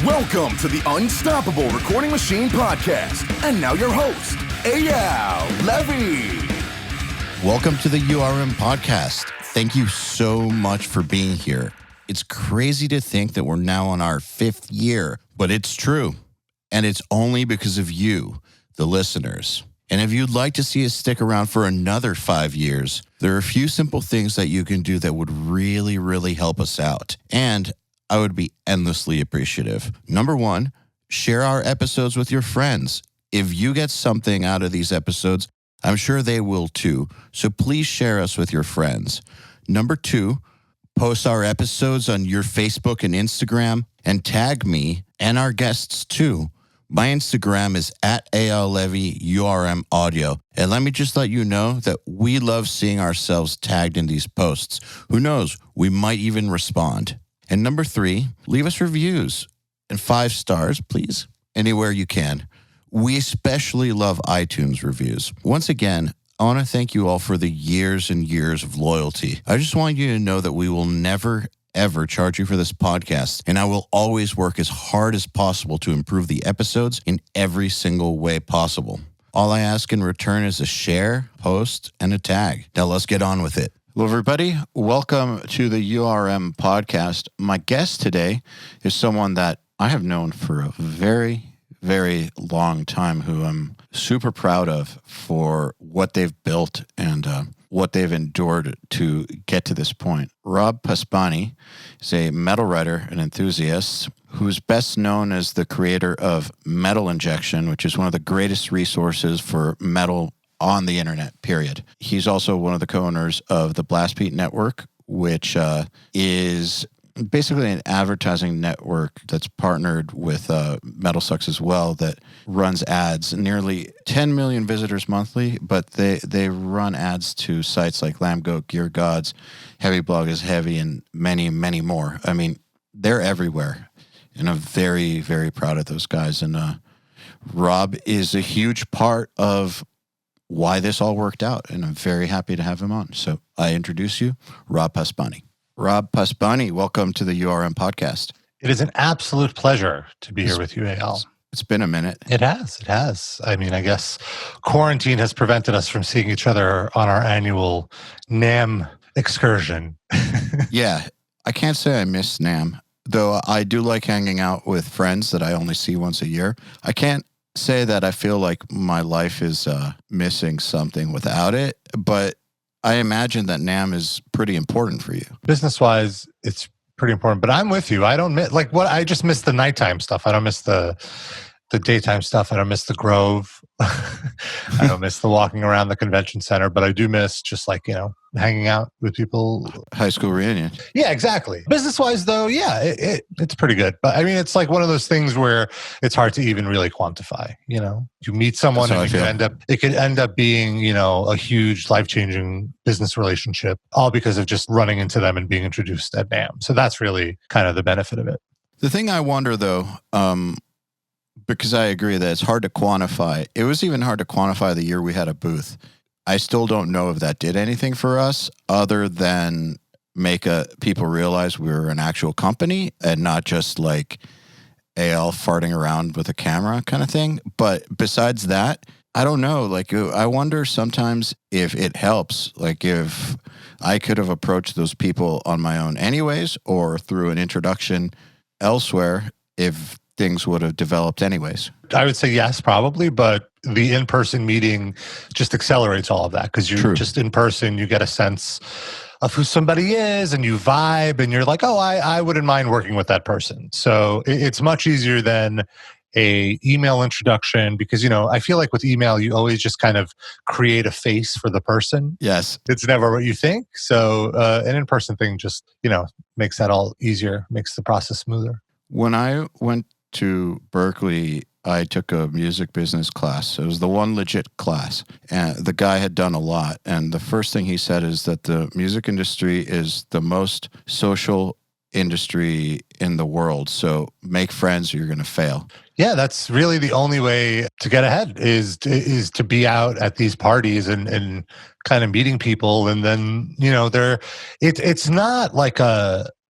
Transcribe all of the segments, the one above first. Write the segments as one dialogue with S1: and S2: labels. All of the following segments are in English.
S1: Welcome to the Unstoppable Recording Machine Podcast. And now your host, EYAL Levy.
S2: Welcome to the URM Podcast. Thank you so much for being here. It's crazy to think that we're now on our 5th year, but it's true. And it's only because of you, the listeners. And if you'd like to see us stick around for another 5 years, there are a few simple things that you can do that would really, really help us out. And I would be endlessly appreciative. Number 1, share our episodes with your friends. If you get something out of these episodes, I'm sure they will too. So please share us with your friends. Number 2, post our episodes on your Facebook and Instagram and tag me and our guests too. My Instagram is at EYAL Audio. And let me just let you know that we love seeing ourselves tagged in these posts. Who knows, we might even respond. And number 3, leave us reviews and 5 stars, please, anywhere you can. We especially love iTunes reviews. Once again, I want to thank you all for the years and years of loyalty. I just want you to know that we will never, ever charge you for this podcast, and I will always work as hard as possible to improve the episodes in every single way possible. All I ask in return is a share, post, and a tag. Now let's get on with it. Hello, everybody. Welcome to the URM podcast. My guest today is someone that I have known for a very, very long time, who I'm super proud of for what they've built and what they've endured to get to this point. Rob Pasbani is a metal writer and enthusiast who's best known as the creator of Metal Injection, which is one of the greatest resources for metal on the internet, period. He's also one of the co-owners of the Blast Beat Network, which is basically an advertising network that's partnered with Metal Sucks as well, that runs ads. Nearly 10 million visitors monthly, but they run ads to sites like Lambgoat, Gear Gods, Heavy Blog is Heavy, and many, many more. I mean, they're everywhere. And I'm very, very proud of those guys. And Rob is a huge part of why this all worked out, and I'm very happy to have him on. So I introduce you, Rob Pasbani. Rob Pasbani, welcome to the URM podcast.
S3: It is an absolute pleasure to be here with you, EYAL.
S2: It's been a minute.
S3: It has. I mean, I guess quarantine has prevented us from seeing each other on our annual NAMM excursion.
S2: Yeah, I can't say I miss NAMM, though I do like hanging out with friends that I only see once a year. I can't say that I feel like my life is missing something without it, but I imagine that NAMM is pretty important for you. Business-wise,
S3: It's pretty important, but I'm with you. I don't miss, I just miss the nighttime stuff. I don't miss the daytime stuff. I don't miss the Grove. I don't miss the walking around the convention center, but I do miss just hanging out with people.
S2: High school reunion.
S3: Yeah, exactly. Business-wise, though, yeah, it's pretty good. But I mean, it's like one of those things where it's hard to even really quantify. You meet someone and it could end up being, a huge life-changing business relationship, all because of just running into them and being introduced at NAMM. So that's really kind of the benefit of it.
S2: The thing I wonder, though, because I agree that it's hard to quantify. It was even hard to quantify the year we had a booth. I still don't know if that did anything for us other than make people realize we were an actual company and not just like AL farting around with a camera kind of thing. But besides that, I don't know. I wonder sometimes if it helps, if I could have approached those people on my own anyways, or through an introduction elsewhere, if things would have developed anyways.
S3: I would say yes, probably, but the in-person meeting just accelerates all of that, because you're just in person, you get a sense of who somebody is and you vibe and you're like, oh, I wouldn't mind working with that person. So it's much easier than a email introduction, because, I feel like with email, you always just kind of create a face for the person.
S2: Yes.
S3: It's never what you think. So an in-person thing just, makes that all easier, makes the process smoother.
S2: When I went to Berkeley, I took a music business class. It was the one legit class. And the guy had done a lot. And the first thing he said is that the music industry is the most social industry in the world. So make friends or you're going to fail.
S3: Yeah, that's really the only way to get ahead is to be out at these parties and kind of meeting people. And then, it's not like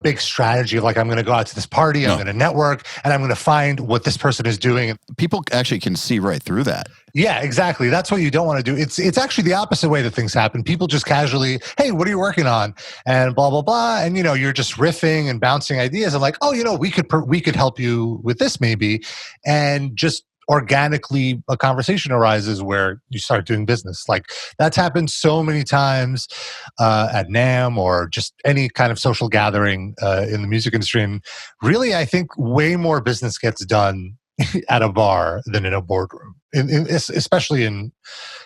S3: big strategy of like, I'm going to go out to this party, I'm going to network, and I'm going to find what this person is doing.
S2: People actually can see right through that.
S3: Yeah, exactly. That's what you don't want to do. It's actually the opposite way that things happen. People just casually, hey, what are you working on? And blah, blah, blah. And, you're just riffing and bouncing ideas and like, oh, we could help you with this maybe. And just organically a conversation arises where you start doing business. Like that's happened so many times at NAMM or just any kind of social gathering in the music industry. And really, I think way more business gets done at a bar than in a boardroom, especially in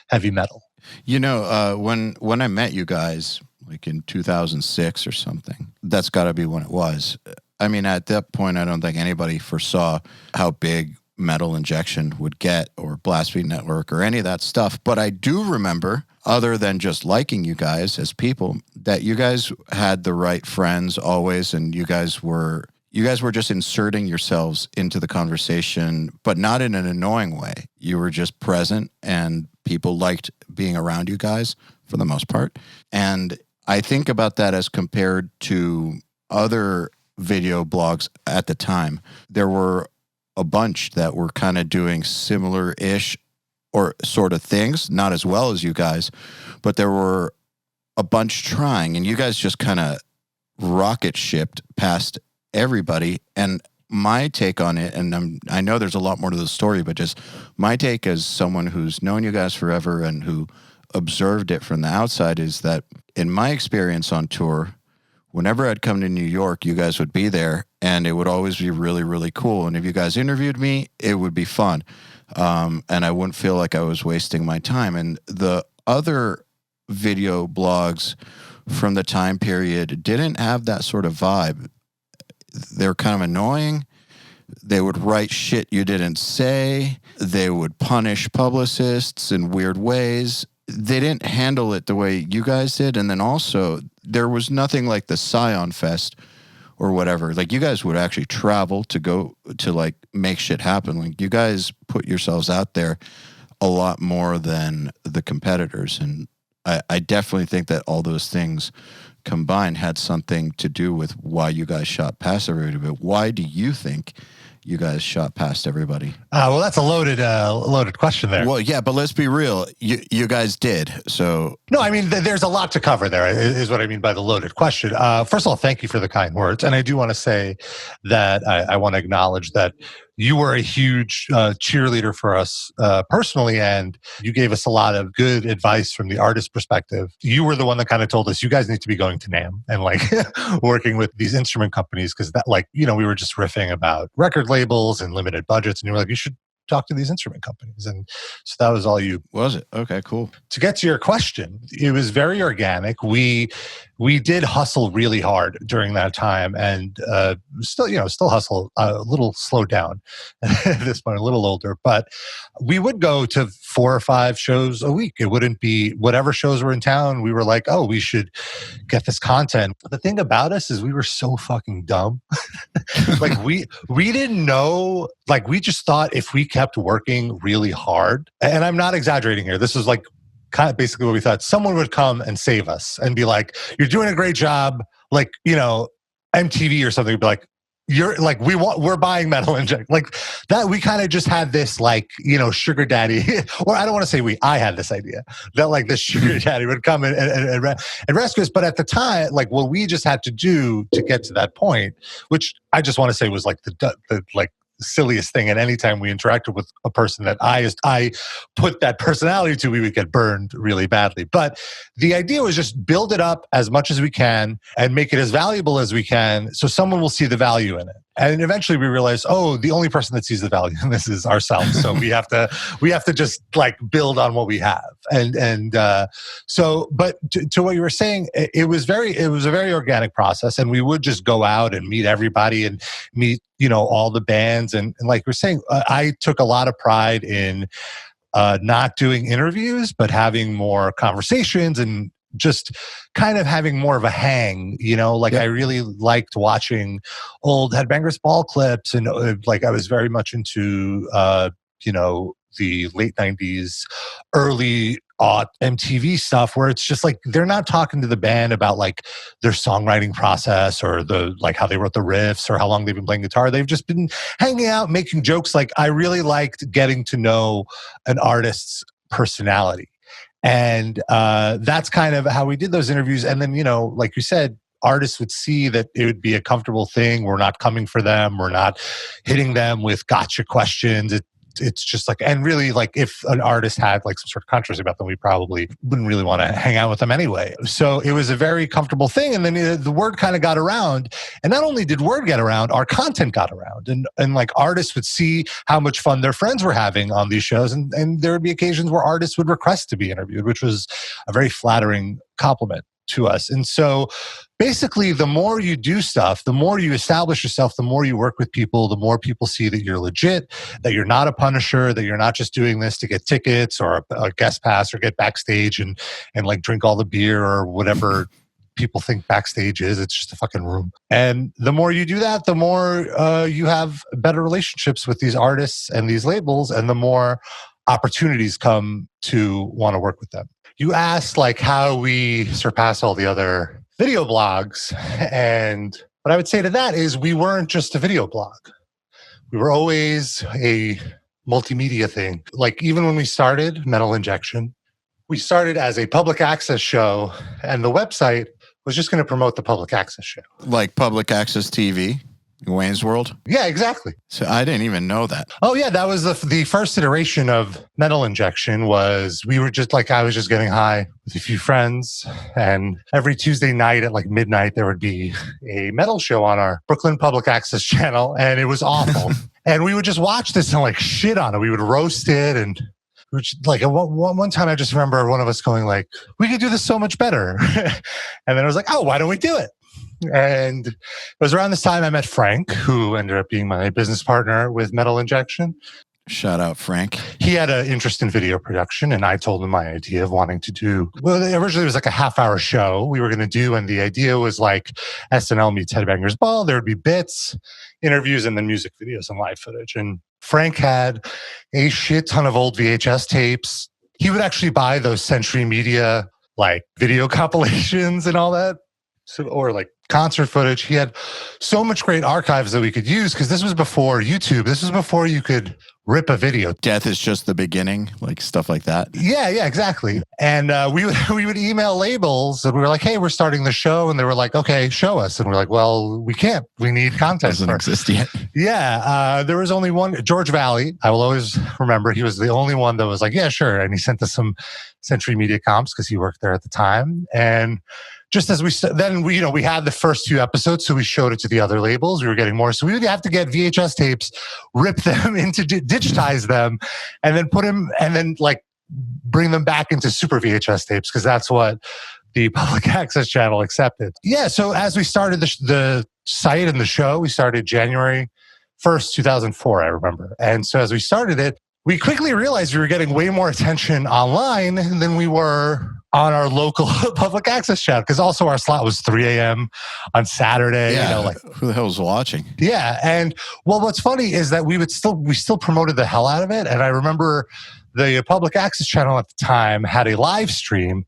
S3: heavy metal.
S2: When I met you guys, like in 2006 or something, that's got to be when it was. I mean, at that point, I don't think anybody foresaw how big Metal Injection would get, or Blast Beat Network, or any of that stuff. But I do remember, other than just liking you guys as people, that you guys had the right friends always, and you guys were just inserting yourselves into the conversation, but not in an annoying way. You were just present, and people liked being around you guys for the most part. And I think about that as compared to other video blogs at the time. There were a bunch that were kind of doing similar-ish or sort of things, not as well as you guys, but there were a bunch trying, and you guys just kind of rocket shipped past everybody. And my take on it, and I know there's a lot more to the story, but just my take as someone who's known you guys forever and who observed it from the outside, is that in my experience on tour, whenever I'd come to New York, you guys would be there, and it would always be really, really cool. And if you guys interviewed me, it would be fun. And I wouldn't feel like I was wasting my time. And the other video blogs from the time period didn't have that sort of vibe. They're kind of annoying. They would write shit you didn't say. They would punish publicists in weird ways. They didn't handle it the way you guys did. And then also, there was nothing like the Scion Fest or whatever. Like, you guys would actually travel to go to, like, make shit happen. Like, you guys put yourselves out there a lot more than the competitors. And I definitely think that all those things combined had something to do with why you guys shot past everybody. But why do you think you guys shot past everybody?
S3: Well, that's a loaded question there.
S2: Well, yeah, but let's be real. You guys did. So
S3: no, I mean, there's a lot to cover there, is what I mean by the loaded question. First of all, thank you for the kind words. And I do want to say that I want to acknowledge that you were a huge cheerleader for us personally, and you gave us a lot of good advice from the artist perspective. You were the one that kind of told us, you guys need to be going to NAMM and like working with these instrument companies, because that, like, we were just riffing about record labels and limited budgets, and you were like, you should talk to these instrument companies. And so that was all you.
S2: Was it? Okay, cool.
S3: To get to your question, it was very organic. We did hustle really hard during that time, and still hustle a little slowed down at this point, a little older, but we would go to 4 or 5 shows a week. It wouldn't be whatever shows were in town. We were like, oh, we should get this content. The thing about us is we were so fucking dumb. Like we didn't know, like we just thought if we kept working really hard, and I'm not exaggerating here, this is like kind of basically what we thought, someone would come and save us and be like, you're doing a great job. Like, MTV or something would be like, you're like, we're buying Metal Inject. Like that, we kind of just had this like, sugar daddy, or I don't want to say I had this idea that like the sugar daddy would come and rescue us. But at the time, like what we just had to do to get to that point, which I just want to say was like the like silliest thing. And anytime we interacted with a person that I put that personality to, we would get burned really badly. But the idea was just build it up as much as we can and make it as valuable as we can, so someone will see the value in it. And eventually we realized, oh, the only person that sees the value in this is ourselves. So we have to just like build on what we have. But to what you were saying, it was a very organic process, and we would just go out and meet everybody and meet, all the bands. And like we're saying, I took a lot of pride in not doing interviews, but having more conversations and just kind of having more of a hang, like I really liked watching old Headbangers Ball clips, and like I was very much into, the late 90s, early MTV stuff where it's just like they're not talking to the band about like their songwriting process or the like how they wrote the riffs or how long they've been playing guitar. They've just been hanging out, making jokes. Like I really liked getting to know an artist's personality. And that's kind of how we did those interviews. And then, like you said, artists would see that it would be a comfortable thing. We're not coming for them. We're not hitting them with gotcha questions. It's just like, and really like if an artist had like some sort of controversy about them, we probably wouldn't really want to hang out with them anyway. So it was a very comfortable thing. And then the word kind of got around. And not only did word get around, our content got around. And like artists would see how much fun their friends were having on these shows. And there would be occasions where artists would request to be interviewed, which was a very flattering compliment to us. And so basically, the more you do stuff, the more you establish yourself, the more you work with people, the more people see that you're legit, that you're not a punisher, that you're not just doing this to get tickets or a guest pass or get backstage and like drink all the beer or whatever people think backstage is. It's just a fucking room. And the more you do that, the more you have better relationships with these artists and these labels, and the more opportunities come to want to work with them. You asked like how we surpass all the other video blogs. And what I would say to that is we weren't just a video blog. We were always a multimedia thing. Like even when we started Metal Injection, we started as a public access show, and the website was just going to promote the public access show.
S2: Like public access TV? Wayne's World?
S3: Yeah, exactly.
S2: So I didn't even know that.
S3: Oh yeah, that was the first iteration of Metal Injection. Was we were just like, I was just getting high with a few friends, and every Tuesday night at like midnight there would be a metal show on our Brooklyn Public Access channel, and it was awful. And we would just watch this and like shit on it. We would roast it, and which like one time I just remember one of us going like, we could do this so much better. And then I was like, oh, why don't we do it? And it was around this time I met Frank, who ended up being my business partner with Metal Injection.
S2: Shout out, Frank.
S3: He had an interest in video production, and I told him my idea of wanting to do, well, originally it was like a half-hour show we were going to do, and the idea was like SNL meets Headbangers Ball. There would be bits, interviews, and then music videos and live footage. And Frank had a shit ton of old VHS tapes. He would actually buy those Century Media like video compilations and all that. So, or like concert footage. He had so much great archives that we could use because this was before YouTube. This was before you could rip a video.
S2: Death is just the beginning, like stuff like that.
S3: Yeah, exactly. And we would email labels and we were like, hey, we're starting the show. And they were like, okay, show us. And we're like, well, we can't. We need content.
S2: Doesn't exist yet.
S3: Yeah. There was only one, George Valley. I will always remember he was the only one that was like, yeah, sure. And he sent us some Century Media comps because he worked there at the time. And just as we had the first few episodes, so we showed it to the other labels. We were getting more, so we would have to get VHS tapes, rip them into digitize them, and then put them, and then like bring them back into super VHS tapes because that's what the public access channel accepted. Yeah. So as we started the site and the show, we started January 1st, 2004. I remember, and so as we started it, we quickly realized we were getting way more attention online than we were on our local public access channel, because also our slot was 3 a.m. on Saturday.
S2: Yeah, who the hell was watching?
S3: Yeah, and well, what's funny is that we still promoted the hell out of it. And I remember the public access channel at the time had a live stream.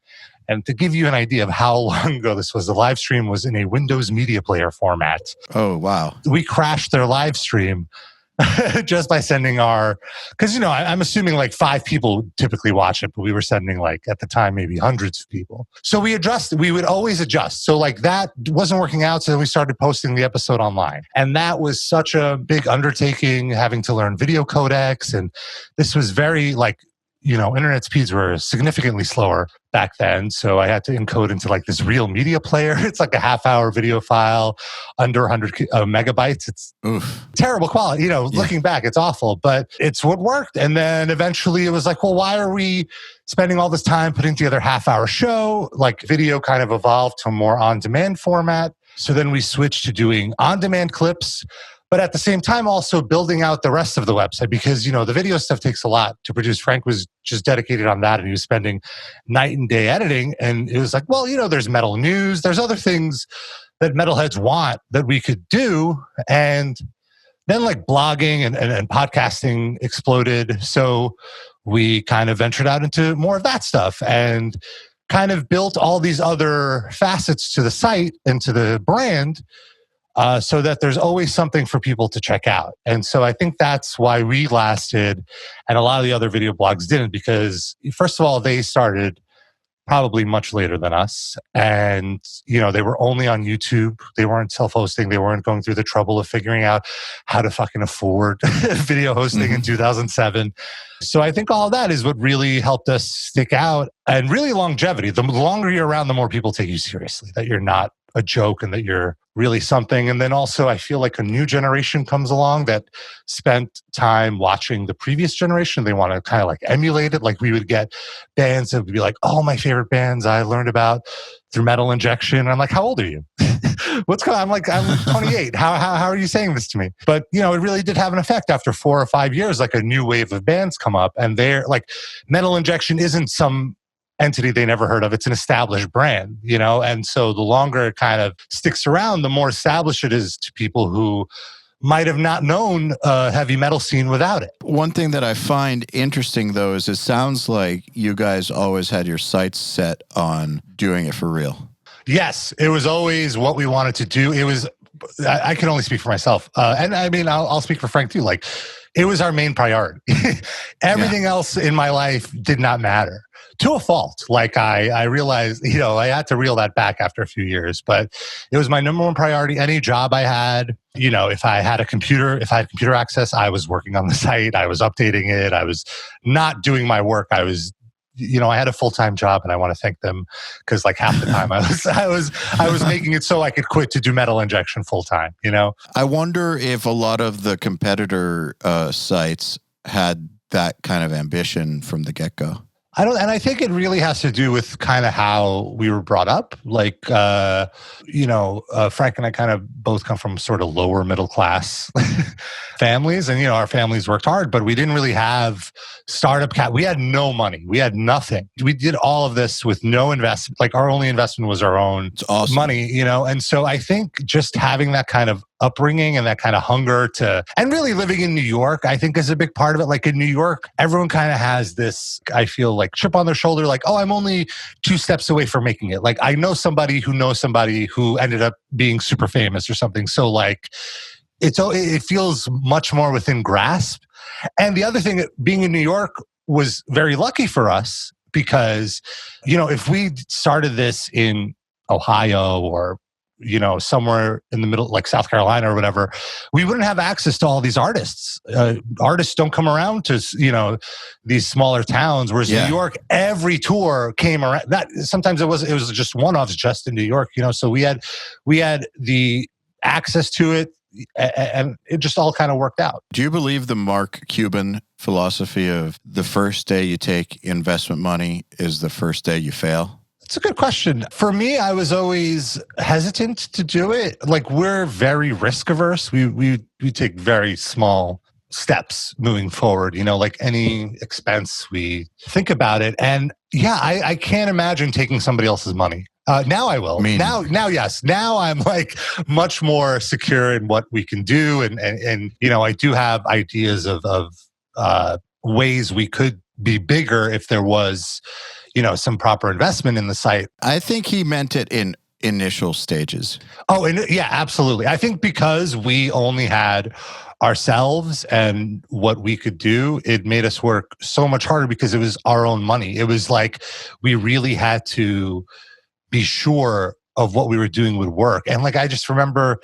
S3: And to give you an idea of how long ago this was, the live stream was in a Windows Media Player format.
S2: Oh, wow.
S3: We crashed their live stream just by sending because I'm assuming like 5 people typically watch it, but we were sending like at the time maybe hundreds of people. So we would always adjust. So like that wasn't working out, so then we started posting the episode online, and that was such a big undertaking, having to learn video codecs, and this was very like, internet speeds were significantly slower back then. So I had to encode into like this real media player. It's like a half-hour video file, under 100 megabytes. It's terrible quality. Looking back, it's awful, but it's what worked. And then eventually it was like, well, why are we spending all this time putting together a half-hour show? Like video kind of evolved to a more on-demand format. So then we switched to doing on-demand clips, but at the same time, also building out the rest of the website because, the video stuff takes a lot to produce. Frank was just dedicated on that, and he was spending night and day editing. And it was like, well, there's metal news. There's other things that metalheads want that we could do. And then like blogging and podcasting exploded. So we kind of ventured out into more of that stuff and kind of built all these other facets to the site and to the brand, so that there's always something for people to check out. And so I think that's why we lasted and a lot of the other video blogs didn't, because first of all, they started probably much later than us. And, they were only on YouTube. They weren't self-hosting. They weren't going through the trouble of figuring out how to fucking afford video hosting in 2007. So I think all of that is what really helped us stick out, and really longevity. The longer you're around, the more people take you seriously, that you're not a joke and that you're really something. And then also I feel like a new generation comes along that spent time watching the previous generation. They want to kind of like emulate it. Like we would get bands that would be like, oh, my favorite bands I learned about through Metal Injection. And I'm like, how old are you? What's going on? I'm like, I'm 28. How are you saying this to me? But, it really did have an effect after 4 or 5 years, like a new wave of bands come up, and they're like, Metal Injection isn't some entity they never heard of. It's an established brand, and so the longer it kind of sticks around, the more established it is to people who might have not known a heavy metal scene without it.
S2: One thing that I find interesting, though, is it sounds like you guys always had your sights set on doing it for real.
S3: Yes, it was always what we wanted to do. It was, I can only speak for myself. And I mean, I'll speak for Frank too. Like, it was our main priority. Everything else in my life did not matter. To a fault. Like I realized, I had to reel that back after a few years, but it was my number one priority. Any job I had, if I had computer access, I was working on the site. I was updating it. I was not doing my work. I was, I had a full-time job, and I want to thank them, because like half the time I was making it so I could quit to do Metal Injection full-time,
S2: I wonder if a lot of the competitor sites had that kind of ambition from the get-go.
S3: And I think it really has to do with kind of how we were brought up. Like, Frank and I kind of both come from sort of lower middle class families, and, our families worked hard, but we didn't really have startup cap. We had no money. We had nothing. We did all of this with no investment. Like, our only investment was our own money, and so I think just having that kind of upbringing and that kind of hunger and really living in New York, I think is a big part of it. Like in New York, everyone kind of has this, I feel like, chip on their shoulder, like, oh, I'm only 2 steps away from making it. Like, I know somebody who ended up being super famous or something. So like, it feels much more within grasp. And the other thing, being in New York was very lucky for us, because, if we started this in Ohio or somewhere in the middle, like South Carolina or whatever, we wouldn't have access to all these artists. Artists don't come around to, these smaller towns. Whereas New York, every tour came around. That sometimes it was just one-offs just in New York, So we had the access to it, and it just all kind of worked out.
S2: Do you believe the Mark Cuban philosophy of the first day you take investment money is the first day you fail?
S3: It's a good question. For me, I was always hesitant to do it. Like, we're very risk averse. We take very small steps moving forward. Like any expense, we think about it. And yeah, I can't imagine taking somebody else's money. Now I will. Now, yes. Now I'm like much more secure in what we can do, and I do have ideas of ways we could be bigger if there was, some proper investment in the site.
S2: I think he meant it in initial stages.
S3: Oh, and yeah, absolutely. I think because we only had ourselves and what we could do, it made us work so much harder because it was our own money. It was like we really had to be sure of what we were doing would work. And like, I just remember,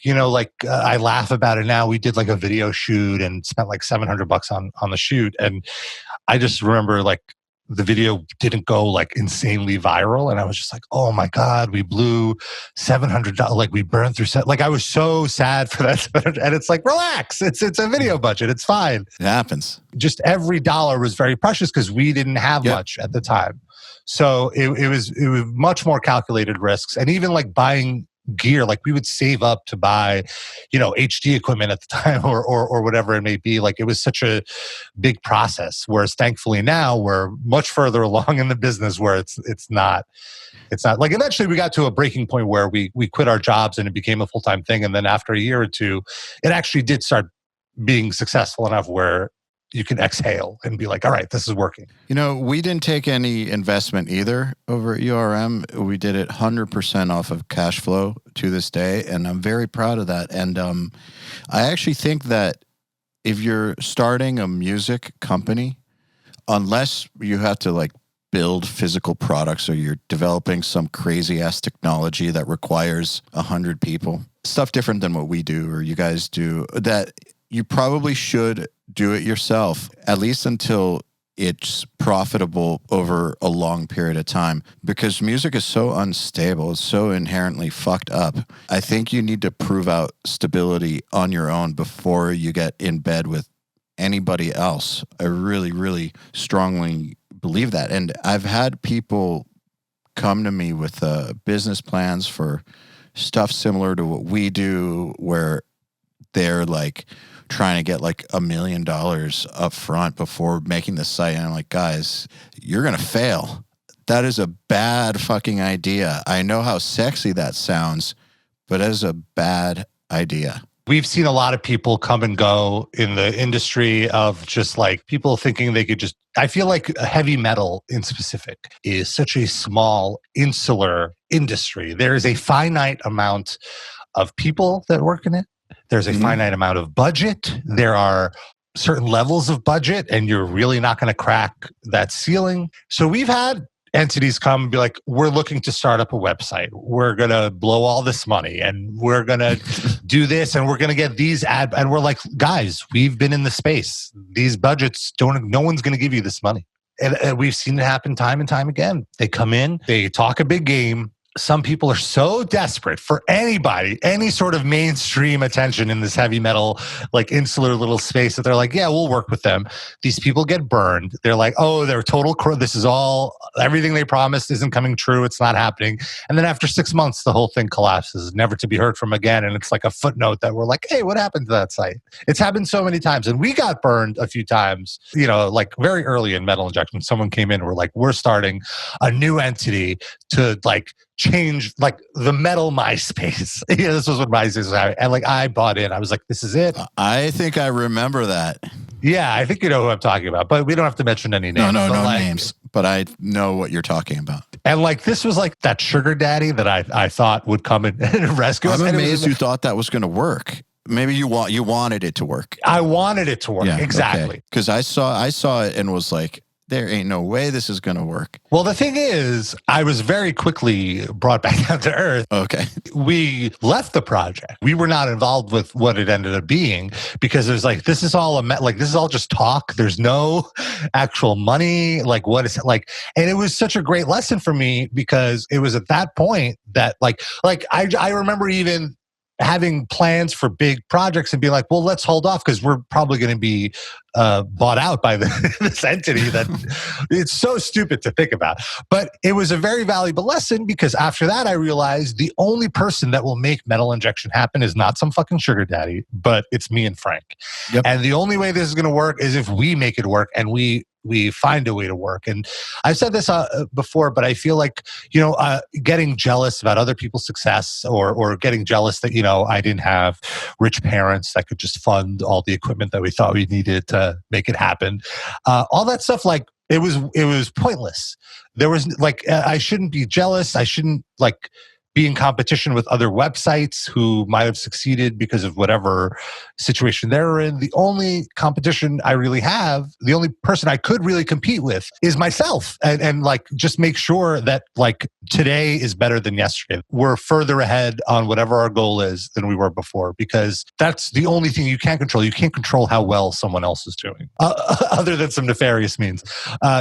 S3: I laugh about it now. We did like a video shoot and spent like $700 on the shoot. And I just remember like the video didn't go like insanely viral. And I was just like, oh my God, we blew $700. Like we burned through like, I was so sad for that. And it's like, relax. It's a video budget. It's fine.
S2: It happens.
S3: Just every dollar was very precious because we didn't have much at the time. So it was much more calculated risks. And even like buying gear, like we would save up to buy, HD equipment at the time or whatever it may be. Like it was such a big process. Whereas thankfully now we're much further along in the business where it's not like eventually we got to a breaking point where we quit our jobs and it became a full-time thing. And then after a year or two, it actually did start being successful enough where, you can exhale and be like, all right, this is working.
S2: We didn't take any investment either over at URM. We did it 100% off of cash flow to this day, and I'm very proud of that. And I actually think that if you're starting a music company, unless you have to like build physical products or you're developing some crazy ass technology that requires 100 people, stuff different than what we do or you guys do, that you probably should do it yourself, at least until it's profitable over a long period of time, because music is so unstable. It's so inherently fucked up. I think you need to prove out stability on your own before you get in bed with anybody else. I really, really strongly believe that. And I've had people come to me with business plans for stuff similar to what we do, where they're like trying to get like $1 million up front before making the site. And I'm like, guys, you're going to fail. That is a bad fucking idea. I know how sexy that sounds, but it is a bad idea.
S3: We've seen a lot of people come and go in the industry of just like people thinking they could just, I feel like heavy metal in specific is such a small, insular industry. There is a finite amount of people that work in it. There's a finite amount of budget. There are certain levels of budget, and you're really not going to crack that ceiling. So we've had entities come and be like, we're looking to start up a website. We're going to blow all this money and we're going to do this and we're going to get these and we're like, guys, we've been in the space. These budgets no one's going to give you this money. And we've seen it happen time and time again. They come in, they talk a big game. Some people are so desperate for anybody, any sort of mainstream attention in this heavy metal, like insular little space that they're like, yeah, we'll work with them. These people get burned. They're like, oh, they're total, this is all, everything they promised isn't coming true. It's not happening. And then after 6 months, the whole thing collapses, never to be heard from again. And it's like a footnote that we're like, hey, what happened to that site? It's happened so many times. And we got burned a few times, like very early in Metal Injection, someone came in and we're like, we're starting a new entity to like change like the metal MySpace. This was what MySpace was having. And like I bought in. I was like, this is it.
S2: I think I remember that.
S3: Yeah, I think you know who I'm talking about, but we don't have to mention any names.
S2: No names, but I know what you're talking about.
S3: And like this was like that sugar daddy that I thought would come and rescue us.
S2: I'm amazed you thought that was going to work. Maybe you wanted it to work.
S3: I wanted it to work. Yeah, exactly.
S2: Because I saw it and was like, there ain't no way this is going to work.
S3: Well, the thing is, I was very quickly brought back down to earth.
S2: Okay.
S3: We left the project. We were not involved with what it ended up being because it was like, this is all this is all just talk. There's no actual money. Like, what is it like? And it was such a great lesson for me because it was at that point that I remember even having plans for big projects and being like, well, let's hold off because we're probably going to be bought out by this entity that it's so stupid to think about. But it was a very valuable lesson because after that, I realized the only person that will make Metal Injection happen is not some fucking sugar daddy, but it's me and Frank. Yep. And the only way this is going to work is if we make it work and we find a way to work. And I've said this before, but I feel like, getting jealous about other people's success or getting jealous that, I didn't have rich parents that could just fund all the equipment that we thought we needed to make it happen. All that stuff, like it was pointless. There was I shouldn't be jealous. I shouldn't be in competition with other websites who might have succeeded because of whatever situation they're in. The only competition I really have, the only person I could really compete with is myself and just make sure that today is better than yesterday. We're further ahead on whatever our goal is than we were before because that's the only thing you can't control. You can't control how well someone else is doing other than some nefarious means.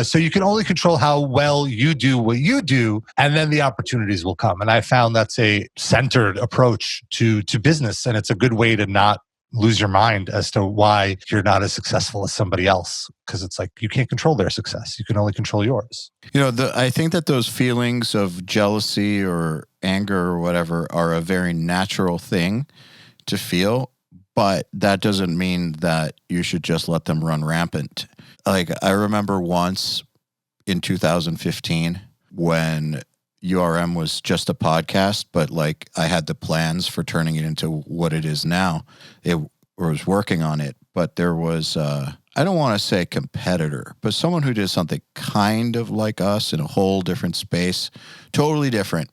S3: So you can only control how well you do what you do and then the opportunities will come. And I found that's a centered approach to business. And it's a good way to not lose your mind as to why you're not as successful as somebody else. Because it's like, you can't control their success. You can only control yours.
S2: I think that those feelings of jealousy or anger or whatever are a very natural thing to feel. But that doesn't mean that you should just let them run rampant. I remember once in 2015 when URM was just a podcast, but I had the plans for turning it into what it is now. It was working on it, but there was, I don't want to say competitor, but someone who did something kind of like us in a whole different space, totally different.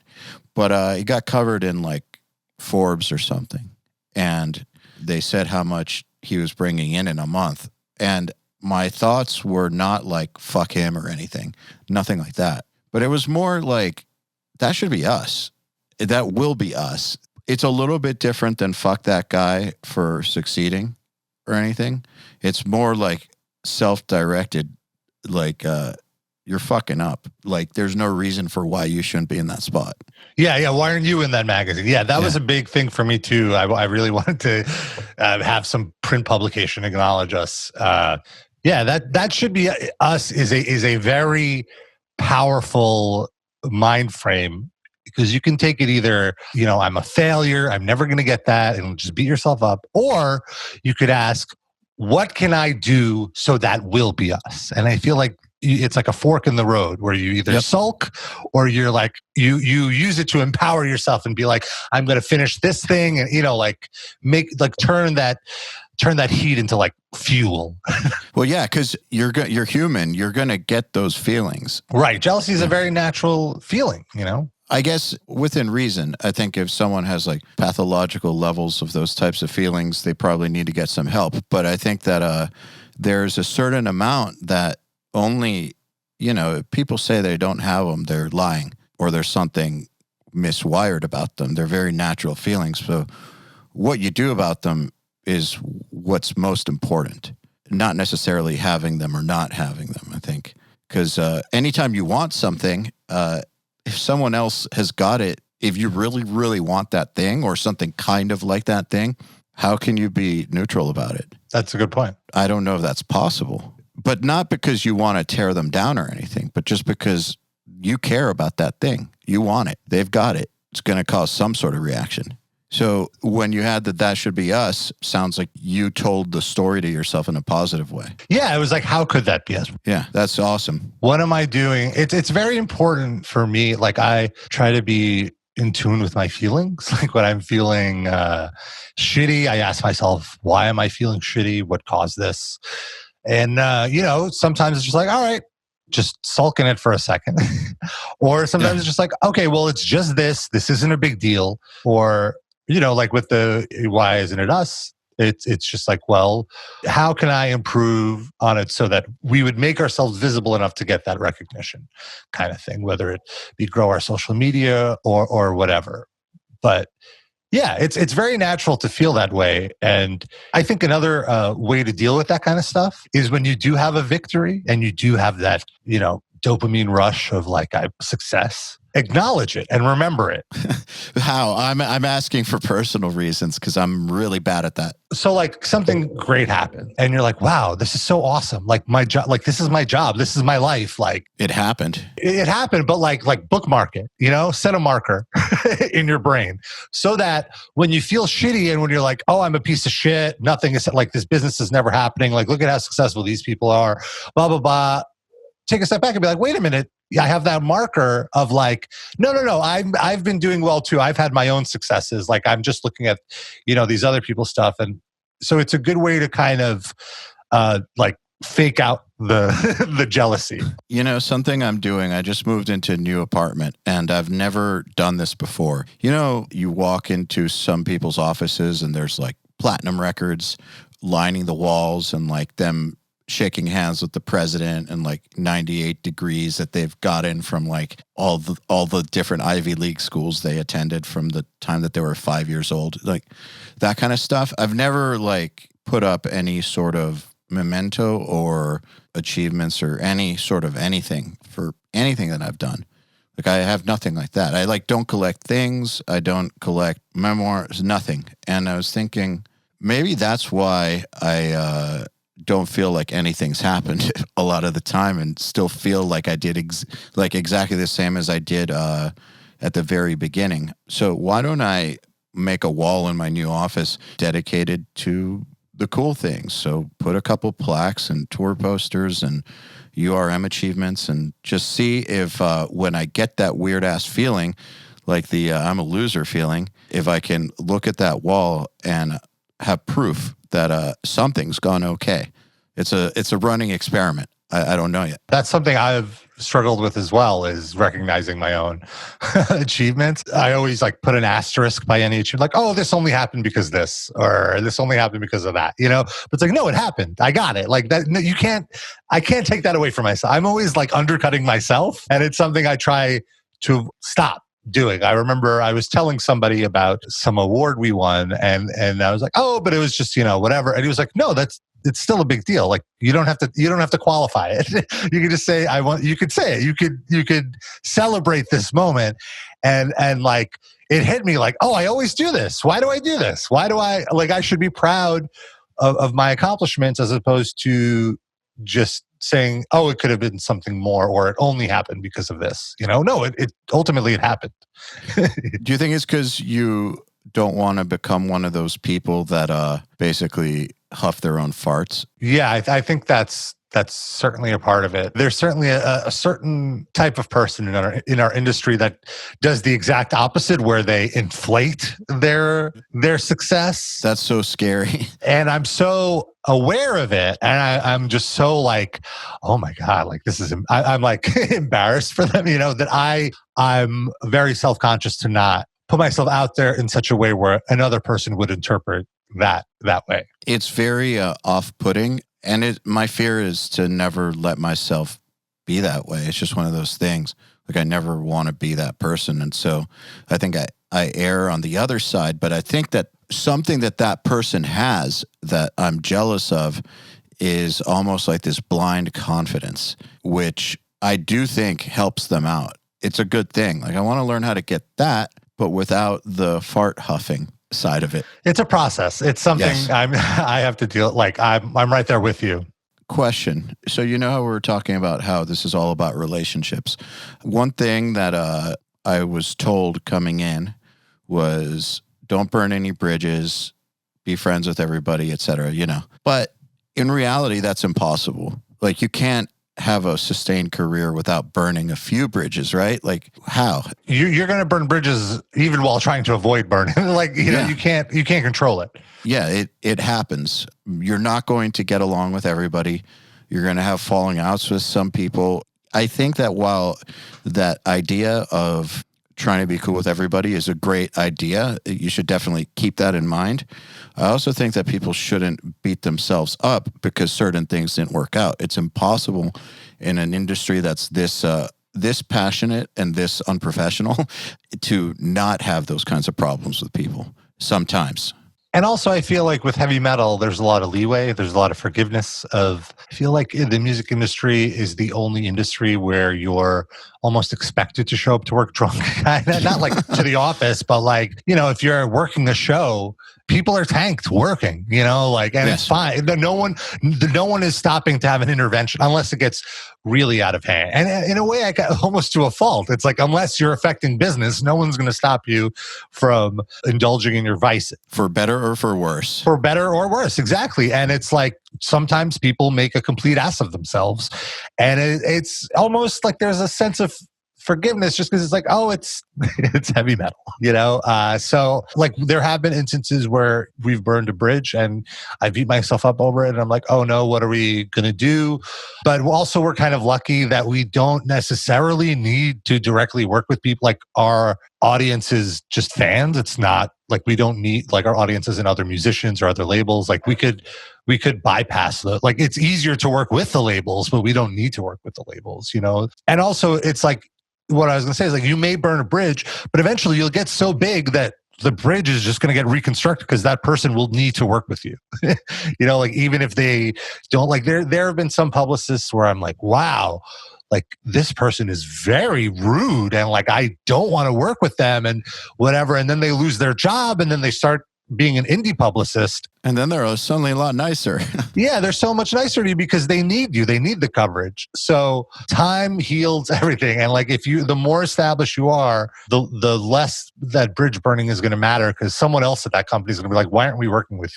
S2: But he got covered in like Forbes or something. And they said how much he was bringing in a month. And my thoughts were not like, fuck him or anything, nothing like that. But it was more like, that should be us. That will be us. It's a little bit different than fuck that guy for succeeding or anything. It's more like self-directed, like you're fucking up. Like there's no reason for why you shouldn't be in that spot.
S3: Yeah. Why aren't you in that magazine? Yeah, that was a big thing for me too. I really wanted to have some print publication acknowledge us. That should be us is a very powerful mind frame, because you can take it either, I'm a failure, I'm never going to get that, and just beat yourself up. Or you could ask, what can I do so that will be us? And I feel like it's like a fork in the road where you either sulk or you're like, you use it to empower yourself and be like, I'm going to finish this thing. And, turn that heat into like fuel.
S2: Well, yeah, because you're human. You're going to get those feelings.
S3: Right. Jealousy is a very natural feeling,
S2: I guess within reason. I think if someone has like pathological levels of those types of feelings, they probably need to get some help. But I think that there's a certain amount that only, if people say they don't have them, they're lying, or there's something miswired about them. They're very natural feelings. So what you do about them is what's most important, not necessarily having them or not having them, I think. Because anytime you want something, if someone else has got it, if you really, really want that thing or something kind of like that thing, how can you be neutral about it?
S3: That's a good point.
S2: I don't know if that's possible, but not because you want to tear them down or anything, but just because you care about that thing. You want it. They've got it. It's going to cause some sort of reaction. So when you had that should be us, sounds like you told the story to yourself in a positive way.
S3: Yeah, it was like, how could that be us?
S2: Yeah, that's awesome.
S3: What am I doing? It's very important for me. Like I try to be in tune with my feelings. Like when I'm feeling shitty, I ask myself, why am I feeling shitty? What caused this? And, sometimes it's just like, all right, just sulk in it for a second. Or sometimes it's just like, okay, well, it's just this. This isn't a big deal. Or, like with the why isn't it us? It's just like, well, how can I improve on it so that we would make ourselves visible enough to get that recognition kind of thing, whether it be grow our social media or whatever. But yeah, it's very natural to feel that way. And I think another way to deal with that kind of stuff is when you do have a victory and you do have that, dopamine rush of like success, acknowledge it and remember it.
S2: How? I'm asking for personal reasons because I'm really bad at that.
S3: So like something great happened and you're like, wow, this is so awesome. Like my job, like this is my job. This is my life. Like
S2: it happened.
S3: It happened, but like bookmark it, set a marker in your brain so that when you feel shitty and when you're like, oh, I'm a piece of shit. Nothing is like this business is never happening. Like, look at how successful these people are, blah, blah, blah. Take a step back and be like, wait a minute. I have that marker of like, no. I've been doing well too. I've had my own successes. Like I'm just looking at, these other people's stuff. And so it's a good way to kind of like fake out the jealousy.
S2: Something I'm doing, I just moved into a new apartment and I've never done this before. You walk into some people's offices and there's like platinum records lining the walls and like them shaking hands with the president and like 98 degrees that they've gotten from like all the different Ivy League schools they attended from the time that they were 5 years old, like that kind of stuff. I've never like put up any sort of memento or achievements or any sort of anything for anything that I've done. Like I have nothing like that. I like don't collect things. I don't collect memoirs, nothing. And I was thinking maybe that's why I don't feel like anything's happened a lot of the time and still feel like I did exactly the same as I did at the very beginning. So why don't I make a wall in my new office dedicated to the cool things? So put a couple plaques and tour posters and URM achievements and just see if when I get that weird ass feeling, like the I'm a loser feeling, if I can look at that wall and have proof that something's gone okay. It's a running experiment. I don't know yet.
S3: That's something I've struggled with as well, is recognizing my own achievements. I always like put an asterisk by any achievement, like, oh, this only happened because of this, or this only happened because of that, But it's like, no, it happened. I got it. Like that. No, I can't take that away from myself. I'm always like undercutting myself, and it's something I try to stop doing. I remember I was telling somebody about some award we won, and I was like, oh, but it was just, whatever. And he was like, no, it's still a big deal. Like you don't have to qualify it. You can just say, you could say it. You could celebrate this moment. And like, it hit me like, oh, I always do this. Why do I do this? Why do I should be proud of my accomplishments, as opposed to just saying, oh, it could have been something more, or it only happened because of this. No, it ultimately it happened.
S2: Do you think it's because you don't want to become one of those people that basically huff their own farts?
S3: Yeah, I think that's certainly a part of it. There's certainly a certain type of person in our industry that does the exact opposite, where they inflate their success.
S2: That's so scary.
S3: And I'm so aware of it, and I'm just so like, oh my God, like this is, I'm like embarrassed for them, that I'm very self-conscious to not put myself out there in such a way where another person would interpret that way.
S2: It's very off-putting. And my fear is to never let myself be that way. It's just one of those things. Like I never want to be that person. And so I think I err on the other side. But I think that something that person has that I'm jealous of is almost like this blind confidence, which I do think helps them out. It's a good thing. Like I want to learn how to get that, but without the fart huffing side of it.
S3: It's a process. It's something I have to deal. Like I'm right there with you.
S2: Question. So how we were talking about how this is all about relationships. One thing that I was told coming in was don't burn any bridges, be friends with everybody, etc. But in reality, that's impossible. Like you can't have a sustained career without burning a few bridges, right? Like how?
S3: You're going to burn bridges even while trying to avoid burning. Like, you can't control it.
S2: Yeah, it happens. You're not going to get along with everybody. You're going to have falling outs with some people. I think that while that idea of trying to be cool with everybody is a great idea, you should definitely keep that in mind. I also think that people shouldn't beat themselves up because certain things didn't work out. It's impossible in an industry that's this passionate and this unprofessional to not have those kinds of problems with people sometimes.
S3: And also, I feel like with heavy metal, there's a lot of leeway. There's a lot of forgiveness. I feel like the music industry is the only industry where you're almost expected to show up to work drunk. Not like to the office, but like, if you're working a show, people are tanked working, and yes. It's fine. No one is stopping to have an intervention unless it gets really out of hand. And in a way, I got almost to a fault. It's like, unless you're affecting business, no one's going to stop you from indulging in your vices.
S2: For better or for worse.
S3: For better or worse, exactly. And it's like, sometimes people make a complete ass of themselves. And it's almost like there's a sense of forgiveness just because it's like, oh, it's heavy metal, So like there have been instances where we've burned a bridge and I beat myself up over it and I'm like, oh no, what are we going to do? But also we're kind of lucky that we don't necessarily need to directly work with people. Like our audience is just fans. It's not like we don't need like our audiences and other musicians or other labels. Like we could bypass like it's easier to work with the labels, but we don't need to work with the labels, And also it's like, what I was going to say is like, you may burn a bridge, but eventually you'll get so big that the bridge is just going to get reconstructed because that person will need to work with you. Like even if they don't, like there have been some publicists where I'm like, wow, like this person is very rude and like, I don't want to work with them and whatever. And then they lose their job and then they start being an indie publicist.
S2: And then they're suddenly a lot nicer.
S3: Yeah, they're so much nicer to you because they need you. They need the coverage. So time heals everything. And like the more established you are, the less that bridge burning is going to matter because someone else at that company is going to be like, why aren't we working with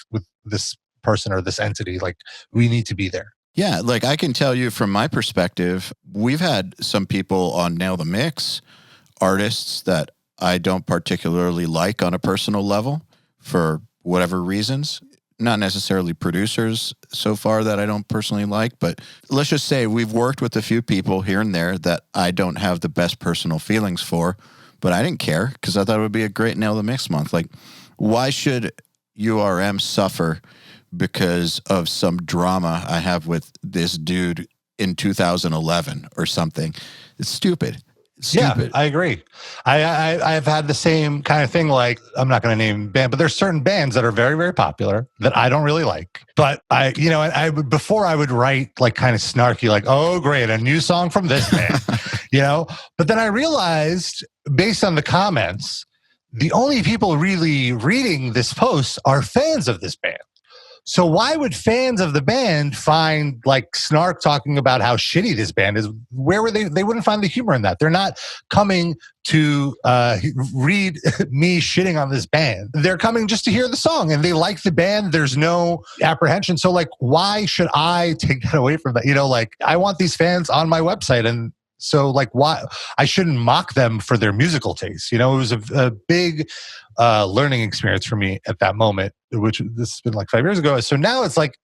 S3: this person or this entity? Like we need to be there.
S2: Yeah, like I can tell you from my perspective, we've had some people on Nail the Mix, artists that I don't particularly like on a personal level for whatever reasons. not necessarily producers so far that I don't personally like, but let's just say we've worked with a few people here and there that I don't have the best personal feelings for, but I didn't care because I thought it would be a great Nail the Mix month. Like, why should URM suffer because of some drama I have with this dude in 2011 or something? It's stupid.
S3: Yeah, I agree. I've had the same kind of thing. Like, I'm not going to name band, but there's certain bands that are very, very popular that I don't really like. But before I would write like kind of snarky, like, oh, great, a new song from this band, But then I realized, based on the comments, the only people really reading this post are fans of this band. So why would fans of the band find like snark talking about how shitty this band is? Where were they? They wouldn't find the humor in that. They're not coming to read me shitting on this band. They're coming just to hear the song, and they like the band. There's no apprehension. So like, why should I take that away from that? Like, I want these fans on my website, and so like, why I shouldn't mock them for their musical taste. It was a big learning experience for me at that moment, which this has been like 5 years ago. So now it's like,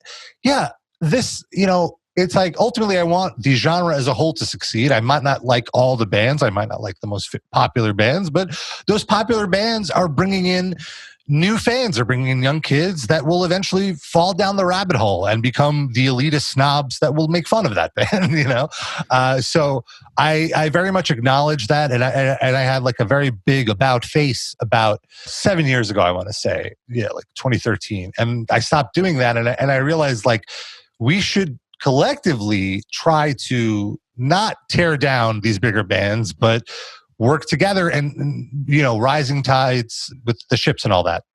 S3: yeah, this, it's like ultimately I want the genre as a whole to succeed. I might not like all the bands. I might not like the most popular bands, but those popular bands are bringing in new fans, are bringing in young kids that will eventually fall down the rabbit hole and become the elitist snobs that will make fun of that band, So I very much acknowledge that. And I had like a very big about face about 7 years ago, I want to say, like 2013. And I stopped doing that. And I realized like we should collectively try to not tear down these bigger bands, but work together and rising tides with the ships and all that.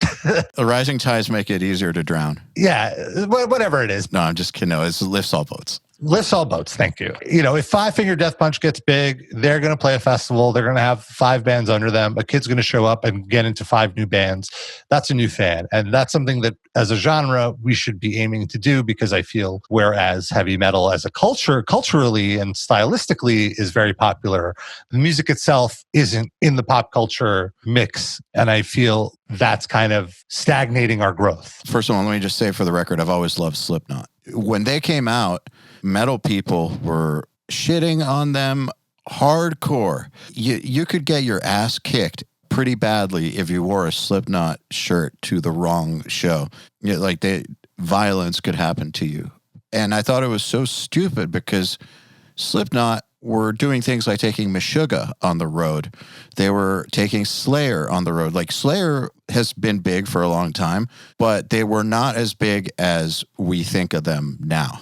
S2: The rising tides make it easier to drown.
S3: Yeah, whatever it is.
S2: No, I'm just kidding. No, it lifts all boats.
S3: Lifts all boats, thank you. If Five Finger Death Punch gets big, they're going to play a festival. They're going to have 5 bands under them. A kid's going to show up and get into 5 new bands. That's a new fan. And that's something that as a genre, we should be aiming to do, because I feel whereas heavy metal as a culture, culturally and stylistically is very popular, the music itself isn't in the pop culture mix. And I feel that's kind of stagnating our growth.
S2: First of all, let me just say for the record, I've always loved Slipknot. When they came out, metal people were shitting on them hardcore. You could get your ass kicked pretty badly if you wore a Slipknot shirt to the wrong show. Violence could happen to you. And I thought it was so stupid because Slipknot were doing things like taking Meshuggah on the road. They were taking Slayer on the road. Like, Slayer has been big for a long time, but they were not as big as we think of them now,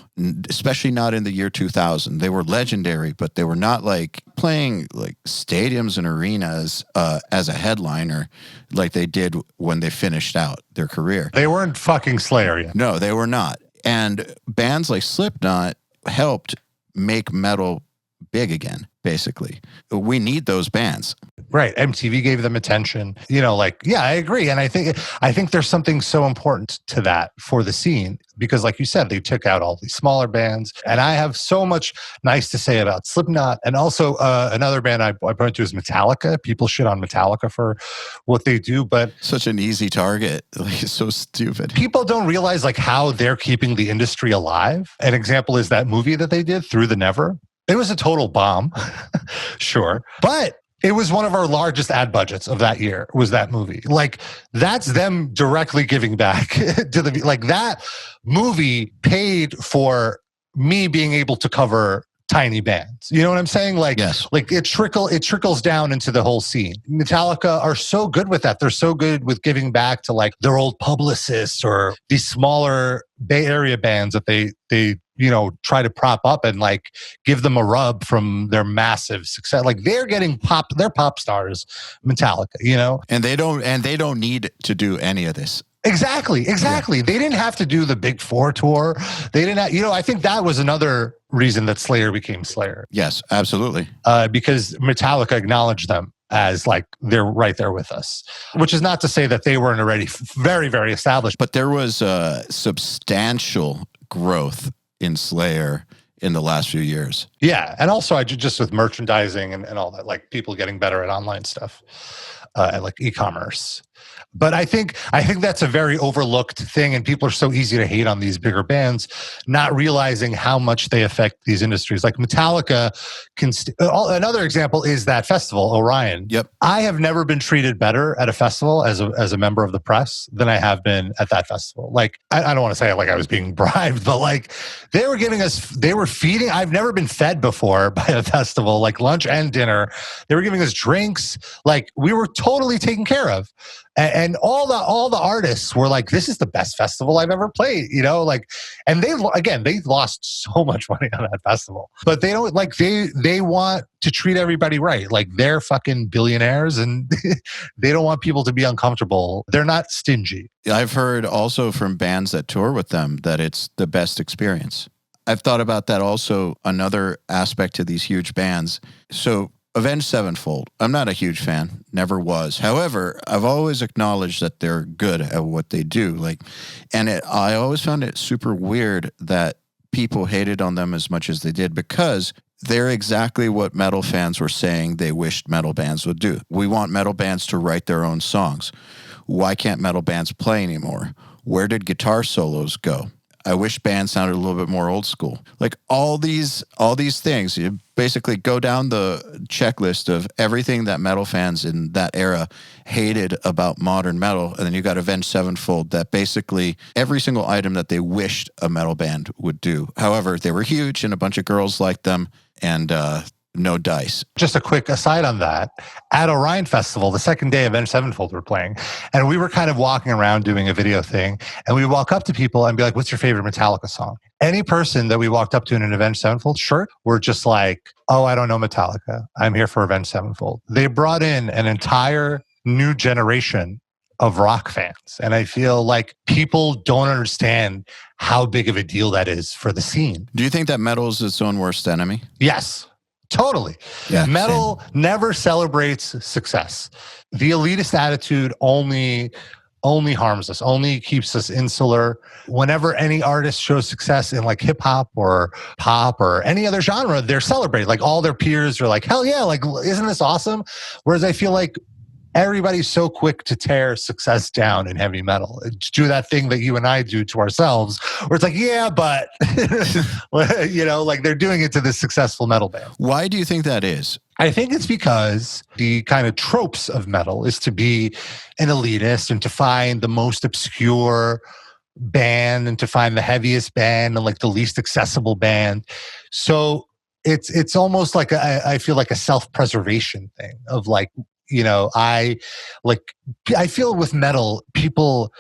S2: especially not in the year 2000. They were legendary, but they were not like playing like stadiums and arenas as a headliner like they did when they finished out their career.
S3: They weren't fucking Slayer yet.
S2: No, they were not. And bands like Slipknot helped make metal big again, basically. We need those bands.
S3: Right. MTV gave them attention. I agree. And I think there's something so important to that for the scene, because like you said, they took out all these smaller bands. And I have so much nice to say about Slipknot. And also another band I point to is Metallica. People shit on Metallica for what they do, but
S2: such an easy target. Like, it's so stupid.
S3: People don't realize like how they're keeping the industry alive. An example is that movie that they did, Through the Never. It was a total bomb, sure. But it was one of our largest ad budgets of that year, was that movie. Like, that's them directly giving back to the, like, that movie paid for me being able to cover tiny bands. You know what I'm saying? Like,
S2: yes.
S3: Like it trickles down into the whole scene. Metallica are so good with that. They're so good with giving back to like their old publicists or these smaller Bay Area bands that they try to prop up and like give them a rub from their massive success. Like, they're getting they're pop stars, Metallica,
S2: And they don't need to do any of this.
S3: Exactly. Yeah. They didn't have to do the Big Four tour. They didn't have, I think that was another reason that Slayer became Slayer.
S2: Yes, absolutely.
S3: Because Metallica acknowledged them as like, they're right there with us, which is not to say that they weren't already very, very established.
S2: But there was substantial growth in Slayer in the last few years.
S3: Yeah. And also just with merchandising and all that, like people getting better at online stuff, and like e-commerce. But I think that's a very overlooked thing, and people are so easy to hate on these bigger bands, not realizing how much they affect these industries. Like Metallica another example is that festival, Orion.
S2: Yep.
S3: I have never been treated better at a festival as a member of the press than I have been at that festival. Like, I don't want to say it like I was being bribed, but like they were feeding. I've never been fed before by a festival, like lunch and dinner. They were giving us drinks. Like, we were totally taken care of. And all the artists were like, this is the best festival I've ever played, like, and they lost so much money on that festival, but they don't like, they want to treat everybody right. Like, they're fucking billionaires and they don't want people to be uncomfortable. They're not stingy.
S2: I've heard also from bands that tour with them that it's the best experience. I've thought about that also, another aspect to these huge bands. So Avenged Sevenfold, I'm not a huge fan, never was. However, I've always acknowledged that they're good at what they do. I always found it super weird that people hated on them as much as they did, because they're exactly what metal fans were saying they wished metal bands would do. We want metal bands to write their own songs. Why can't metal bands play anymore? Where did guitar solos go? I wish bands sounded a little bit more old school. Like, all these things, you basically go down the checklist of everything that metal fans in that era hated about modern metal, and then you got Avenged Sevenfold, that basically every single item that they wished a metal band would do. However, they were huge and a bunch of girls liked them, and no dice.
S3: Just a quick aside on that. At Orion Festival, the second day Avenged Sevenfold were playing, and we were kind of walking around doing a video thing, and we walk up to people and be like, what's your favorite Metallica song? Any person that we walked up to in an Avenged Sevenfold shirt were just like, oh, I don't know Metallica. I'm here for Avenged Sevenfold. They brought in an entire new generation of rock fans. And I feel like people don't understand how big of a deal that is for the scene.
S2: Do you think that metal is its own worst enemy?
S3: Yes. Totally.
S2: Yeah,
S3: metal never celebrates success. The elitist attitude only harms us, only keeps us insular. Whenever any artist shows success in like hip hop or pop or any other genre, they're celebrated. Like, all their peers are like, hell yeah, like, isn't this awesome? Whereas I feel like everybody's so quick to tear success down in heavy metal. Do that thing that you and I do to ourselves, where it's like, yeah, but, like, they're doing it to this successful metal band.
S2: Why do you think that is?
S3: I think it's because the kind of tropes of metal is to be an elitist and to find the most obscure band and to find the heaviest band and like the least accessible band. So it's almost like I feel like a self-preservation thing of like, I feel with metal, people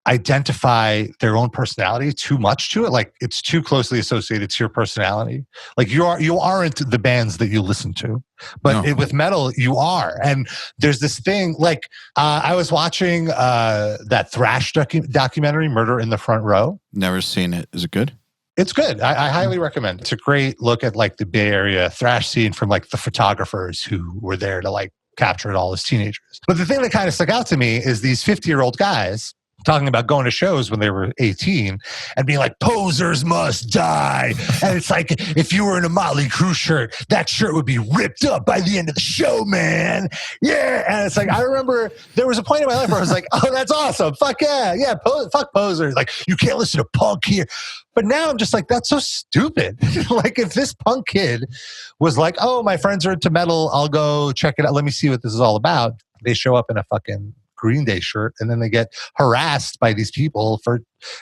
S3: identify their own personality too much to it. Like, it's too closely associated to your personality. Like, you aren't the bands that you listen to, but
S2: No.
S3: with metal, you are. And there's this thing, like, I was watching that thrash documentary, Murder in the Front Row.
S2: Never seen it. Is it good?
S3: It's good. I highly recommend it. It's a great look at like the Bay Area thrash scene from like the photographers who were there to like capture it all as teenagers. But the thing that kind of stuck out to me is these 50-year-old guys talking about going to shows when they were 18 and being like, posers must die. And it's like, if you were in a Motley Crue shirt, that shirt would be ripped up by the end of the show, man. Yeah. And it's like, I remember there was a point in my life where I was like, oh, that's awesome. Fuck yeah. Yeah. Fuck posers. Like, you can't listen to punk here. But now I'm just like, that's so stupid. Like, if this punk kid was like, oh, my friends are into metal, I'll go check it out. Let me see what this is all about. They show up in a fucking Green Day shirt and then they get harassed by these people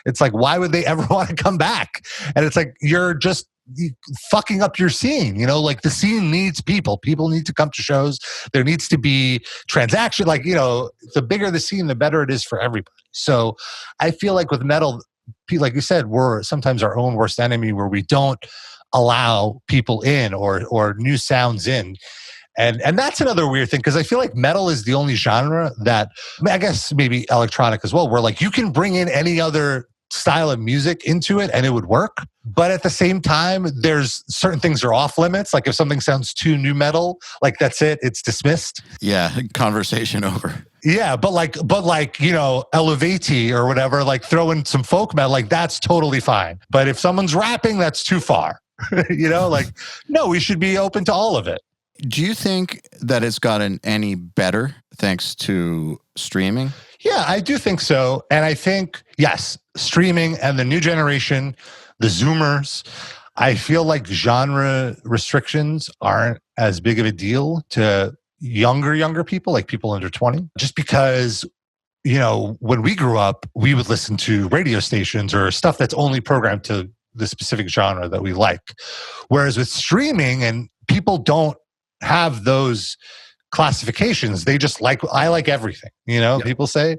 S3: it's like, why would they ever want to come back? And it's like, you're just fucking up your scene, like, the scene needs people need to come to shows. There needs to be transaction. Like, the bigger the scene, the better it is for everybody. So I feel like with metal, like you said, we're sometimes our own worst enemy, where we don't allow people in or new sounds in. And that's another weird thing, because I feel like metal is the only genre that, I guess maybe electronic as well, where like you can bring in any other style of music into it and it would work. But at the same time, there's certain things are off limits. Like, if something sounds too new metal, like, that's it, it's dismissed.
S2: Yeah, conversation over.
S3: Yeah, but Elevate or whatever, like, throw in some folk metal, like, that's totally fine. But if someone's rapping, that's too far. Like, no, we should be open to all of it.
S2: Do you think that it's gotten any better thanks to streaming?
S3: Yeah, I do think so. And I think, yes, streaming and the new generation, the Zoomers, I feel like genre restrictions aren't as big of a deal to younger people, like people under 20, just because, when we grew up, we would listen to radio stations or stuff that's only programmed to the specific genre that we like. Whereas with streaming, and people don't have those classifications. They just I like everything,
S2: Yep.
S3: people say.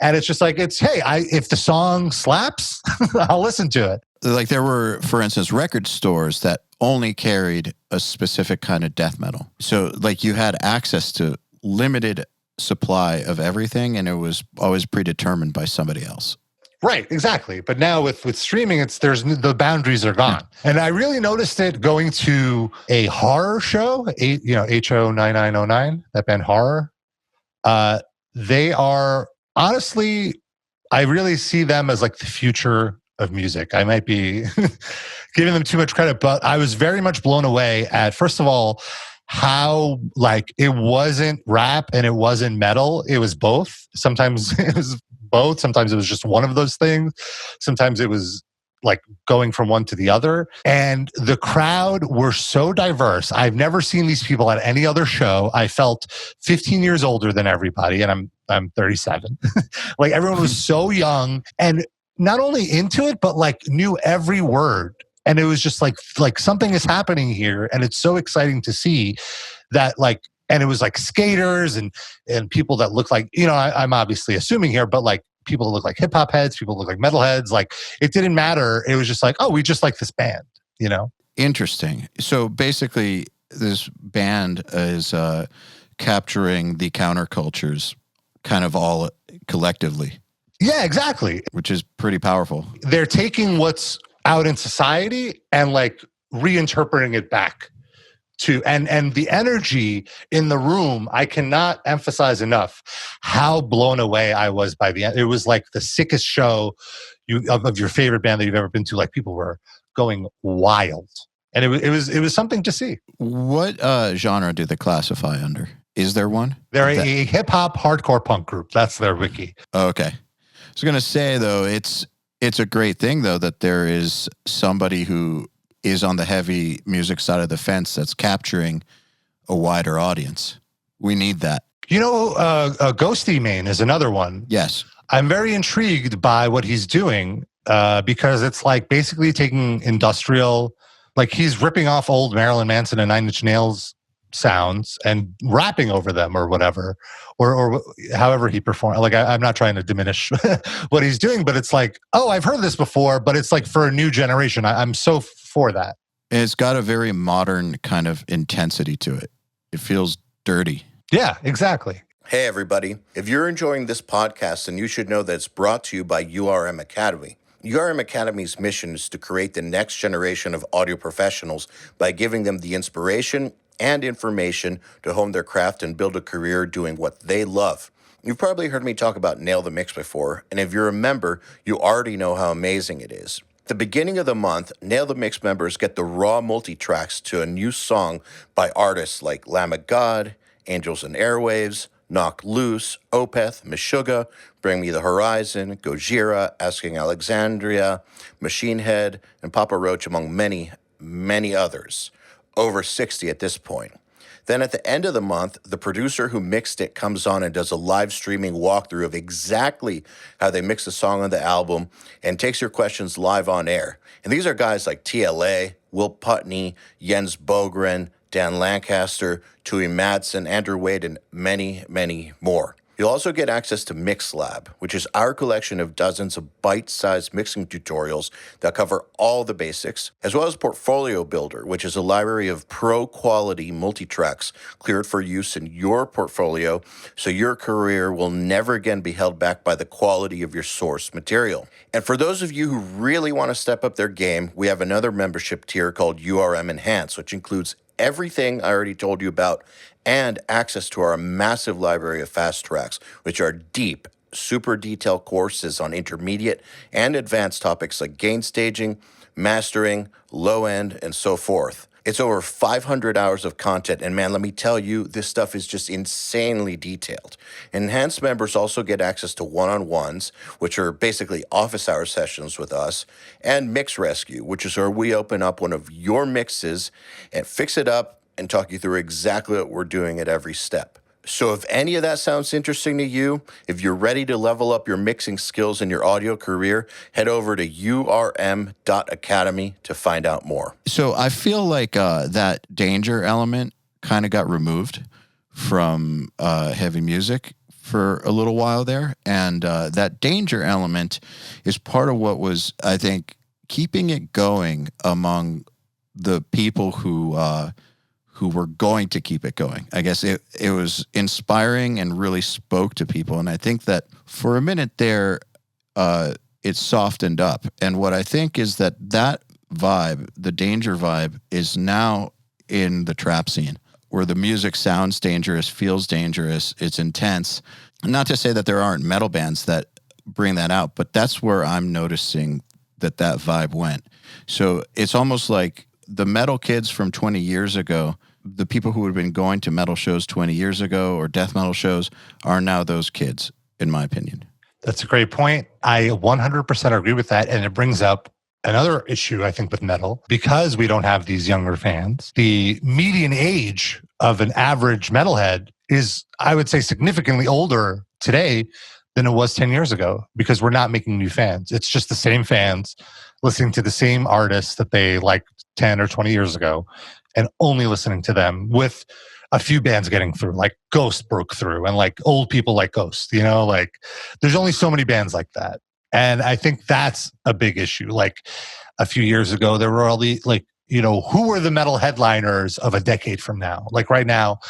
S3: And it's just like, if the song slaps, I'll listen to it.
S2: Like there were, for instance, record stores that only carried a specific kind of death metal. So like you had access to limited supply of everything, and it was always predetermined by somebody else.
S3: Right, exactly. But now with streaming, the boundaries are gone. And I really noticed it going to a horror show, HO9909, that band Horror. They are, honestly, I really see them as like the future of music. I might be giving them too much credit, but I was very much blown away at, first of all, how like it wasn't rap and it wasn't metal. It was both. Sometimes it was both. Sometimes it was just one of those things. Sometimes it was like going from one to the other. And the crowd were so diverse. I've never seen these people at any other show. I felt 15 years older than everybody, and I'm 37. Like everyone was so young and not only into it, but like knew every word. And it was just like something is happening here, and it's so exciting to see that and it was like skaters and people that look like, I'm obviously assuming here, but like people that look like hip hop heads, people that look like metal heads. Like it didn't matter. It was just like, oh, we just like this band,
S2: Interesting. So basically this band is capturing the countercultures kind of all collectively.
S3: Yeah, exactly.
S2: Which is pretty powerful.
S3: They're taking what's out in society and like reinterpreting it back to, and the energy in the room, I cannot emphasize enough how blown away I was by the end. It was like the sickest show of your favorite band that you've ever been to. Like people were going wild, and it was something to see.
S2: What genre do they classify under? Is there one?
S3: They're a hip hop hardcore punk group. That's their wiki.
S2: Okay. I was going to say though, it's a great thing, though, that there is somebody who is on the heavy music side of the fence that's capturing a wider audience. We need that.
S3: Ghosty Mane is another one.
S2: Yes.
S3: I'm very intrigued by what he's doing because it's like basically taking industrial, like he's ripping off old Marilyn Manson and Nine Inch Nails sounds and rapping over them or whatever, or however he performed. Like I'm not trying to diminish what he's doing, but it's like, oh, I've heard this before, but it's like for a new generation. I'm so for that.
S2: It's got a very modern kind of intensity to it. It feels dirty.
S3: Yeah, exactly.
S4: Hey everybody, if you're enjoying this podcast, then you should know that it's brought to you by URM Academy. URM Academy's mission is to create the next generation of audio professionals by giving them the inspiration and information to hone their craft and build a career doing what they love. You've probably heard me talk about Nail the Mix before, and if you're a member, you already know how amazing it is. At the beginning of the month, Nail the Mix members get the raw multi-tracks to a new song by artists like Lamb of God, Angels and Airwaves, Knock Loose, Opeth, Meshuggah, Bring Me the Horizon, Gojira, Asking Alexandria, Machine Head, and Papa Roach, among many, many others. Over 60 at this point. Then at the end of the month, the producer who mixed it comes on and does a live streaming walkthrough of exactly how they mixed the song on the album and takes your questions live on air. And these are guys like TLA, Will Putney, Jens Bogren, Dan Lancaster, Tui Madsen, Andrew Wade, and many, many more. You'll also get access to MixLab, which is our collection of dozens of bite-sized mixing tutorials that cover all the basics, as well as Portfolio Builder, which is a library of pro-quality multi-tracks cleared for use in your portfolio, so your career will never again be held back by the quality of your source material. And for those of you who really want to step up their game, we have another membership tier called URM Enhance, which includes everything I already told you about and access to our massive library of fast tracks, which are deep, super detailed courses on intermediate and advanced topics like gain staging, mastering, low end, and so forth. It's over 500 hours of content, and man, let me tell you, this stuff is just insanely detailed. Enhanced members also get access to one-on-ones, which are basically office hour sessions with us, and Mix Rescue, which is where we open up one of your mixes and fix it up and talk you through exactly what we're doing at every step. So if any of that sounds interesting to you, if you're ready to level up your mixing skills in your audio career, head over to urm.academy to find out more.
S2: So I feel like that danger element kind of got removed from heavy music for a little while there. And that danger element is part of what was, I think, keeping it going among the people who were going to keep it going. I guess it was inspiring and really spoke to people. And I think that for a minute there, it softened up. And what I think is that vibe, the danger vibe, is now in the trap scene, where the music sounds dangerous, feels dangerous, it's intense. Not to say that there aren't metal bands that bring that out, but that's where I'm noticing that vibe went. So it's almost like the metal kids from 20 years ago, the people who had been going to metal shows 20 years ago or death metal shows are now those kids, in my opinion.
S3: That's a great point. I 100% agree with that. And it brings up another issue, I think, with metal. Because we don't have these younger fans, the median age of an average metalhead is, I would say, significantly older today than it was 10 years ago, because we're not making new fans. It's just the same fans listening to the same artists that they liked 10 or 20 years ago, and only listening to them, with a few bands getting through, like Ghost broke through, and like old people like Ghost, like there's only so many bands like that. And I think that's a big issue. Like a few years ago, there were all the, who were the metal headliners of a decade from now? Like right now,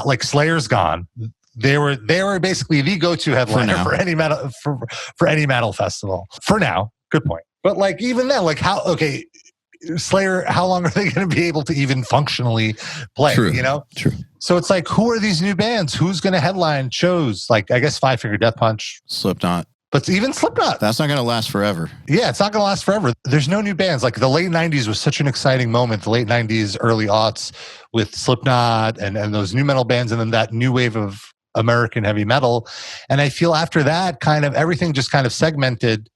S3: like Slayer's gone. They were basically the go-to headliner for any metal, for any metal festival. For now, good point. But like even then, like Slayer, how long are they going to be able to even functionally play?
S2: True. True.
S3: So it's like, who are these new bands? Who's going to headline shows? Like, I guess Five Finger Death Punch,
S2: Slipknot.
S3: But even Slipknot,
S2: that's not going to last forever.
S3: Yeah, it's not going to last forever. There's no new bands. Like the late 90s was such an exciting moment. The late 90s, early aughts with Slipknot and those new metal bands, and then that new wave of American heavy metal. And I feel after that, kind of everything just kind of segmented.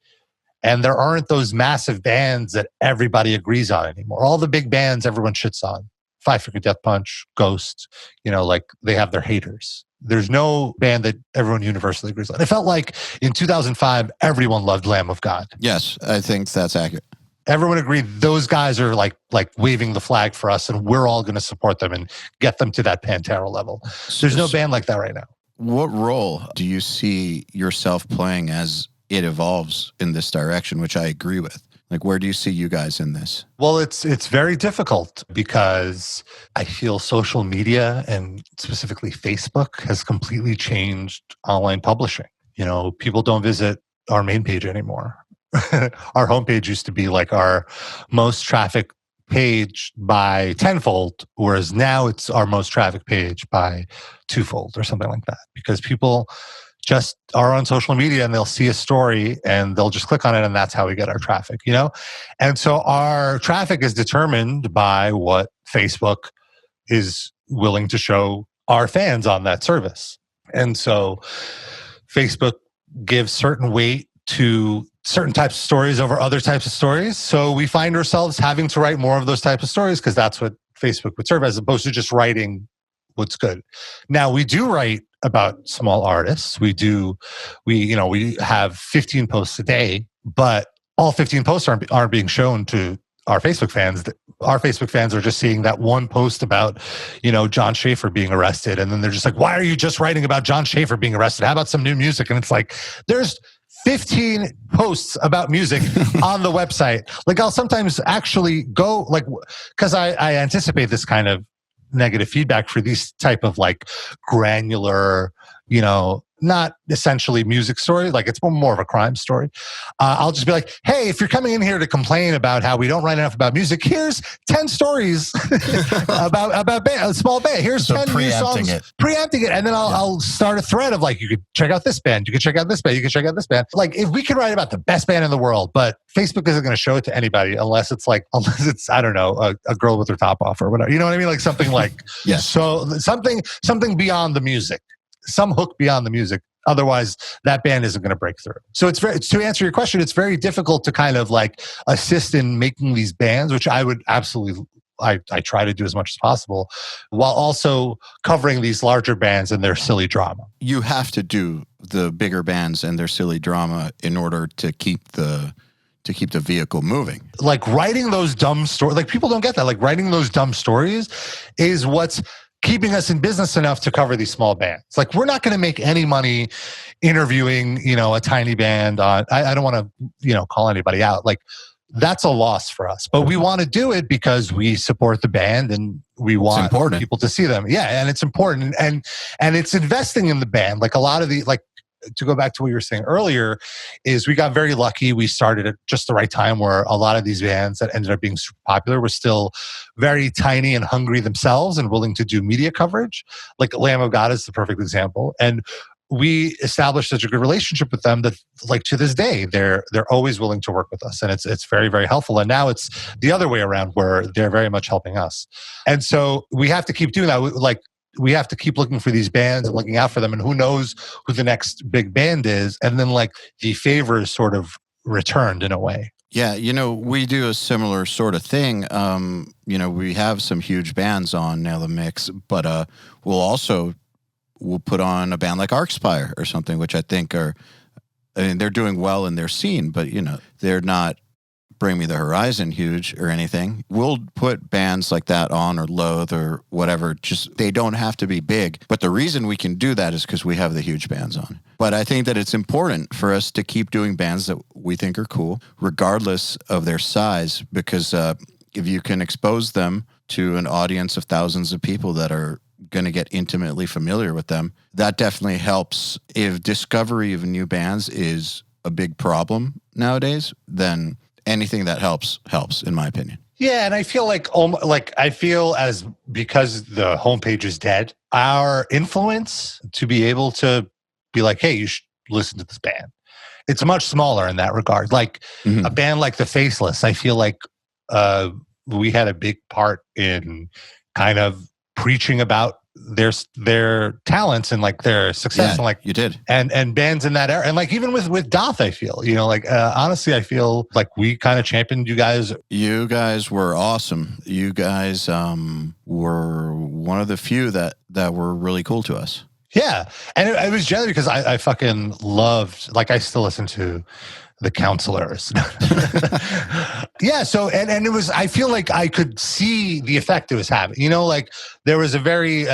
S3: And there aren't those massive bands that everybody agrees on anymore. All the big bands everyone shits on. Five Finger Death Punch, Ghost, like they have their haters. There's no band that everyone universally agrees on. It felt like in 2005, everyone loved Lamb of God.
S2: Yes, I think that's accurate.
S3: Everyone agreed those guys are like waving the flag for us, and we're all going to support them and get them to that Pantera level. There's no band like that right now.
S2: What role do you see yourself playing as it evolves in this direction, which I agree with? Like, where do you see you guys in this?
S3: Well, it's very difficult because I feel social media, and specifically Facebook, has completely changed online publishing. People don't visit our main page anymore. Our homepage used to be like our most trafficked page by tenfold, whereas now it's our most trafficked page by twofold or something like that, because people just are on social media and they'll see a story and they'll just click on it, and that's how we get our traffic, And so our traffic is determined by what Facebook is willing to show our fans on that service. And so Facebook gives certain weight to certain types of stories over other types of stories. So we find ourselves having to write more of those types of stories because that's what Facebook would serve, as opposed to just writing what's good. Now, we do write about small artists. We have 15 posts a day, but all 15 posts aren't being shown to our Facebook fans. Our Facebook fans are just seeing that one post about, John Schaefer being arrested. And then they're just like, why are you just writing about John Schaefer being arrested? How about some new music? And it's like, there's 15 posts about music on the website. Like, I'll sometimes actually go, because I anticipate this kind of negative feedback for these type of granular, not essentially music story. Like it's more of a crime story. I'll just be like, hey, if you're coming in here to complain about how we don't write enough about music, here's 10 stories about a small band. Here's 10 new songs. Preempting it. And then I'll start a thread of like, you could check out this band. You could check out this band. You could check out this band. Like if we could write about the best band in the world, but Facebook isn't going to show it to anybody unless it's, I don't know, a girl with her top off or whatever. You know what I mean? Like something like, so something beyond the music, some hook beyond the music. Otherwise, that band isn't going to break through. So to answer your question, it's very difficult to kind of like assist in making these bands, which I would absolutely, I try to do as much as possible, while also covering these larger bands and their silly drama.
S2: You have to do the bigger bands and their silly drama in order to keep the vehicle moving.
S3: Like writing those dumb stories, like people don't get that. Like writing those dumb stories is what's keeping us in business enough to cover these small bands. Like we're not going to make any money interviewing, a tiny band on, I don't want to, call anybody out. Like that's a loss for us, but we want to do it because we support the band and we want people to see them. Yeah. And it's important. And it's investing in the band. Like a lot of to go back to what you were saying earlier, is we got very lucky. We started at just the right time where a lot of these bands that ended up being super popular were still very tiny and hungry themselves and willing to do media coverage. Like Lamb of God is the perfect example. And we established such a good relationship with them that, like, to this day, they're always willing to work with us, and it's very, very helpful. And now it's the other way around, where they're very much helping us. And so we have to keep doing that. Like, we have to keep looking for these bands and looking out for them, and who knows who the next big band is. And then, like, the favor is sort of returned in a way.
S2: Yeah, we do a similar sort of thing. We have some huge bands on Nail the Mix, but we'll put on a band like Arcspire or something, which I think they're doing well in their scene, but they're not Bring Me the Horizon huge or anything. We'll put bands like that on, or Loathe or whatever. Just, they don't have to be big. But the reason we can do that is because we have the huge bands on. But I think that it's important for us to keep doing bands that we think are cool, regardless of their size, because if you can expose them to an audience of thousands of people that are going to get intimately familiar with them, that definitely helps. If discovery of new bands is a big problem nowadays, then anything that helps, in my opinion.
S3: Yeah, and I feel because the homepage is dead, our influence to be able to be like, hey, you should listen to this band, it's much smaller in that regard. Like a band like The Faceless, I feel like we had a big part in kind of preaching about their talents and like their success.
S2: Yeah,
S3: and like
S2: you did,
S3: and bands in that era, and like even with Doth, I feel honestly, I feel like we kind of championed you guys.
S2: You guys were awesome. You guys were one of the few that were really cool to us.
S3: Yeah, and it was generally because I fucking loved, like, I still listen to The Counselors. Yeah, so and it was, I feel like I could see the effect it was having. Like there was a very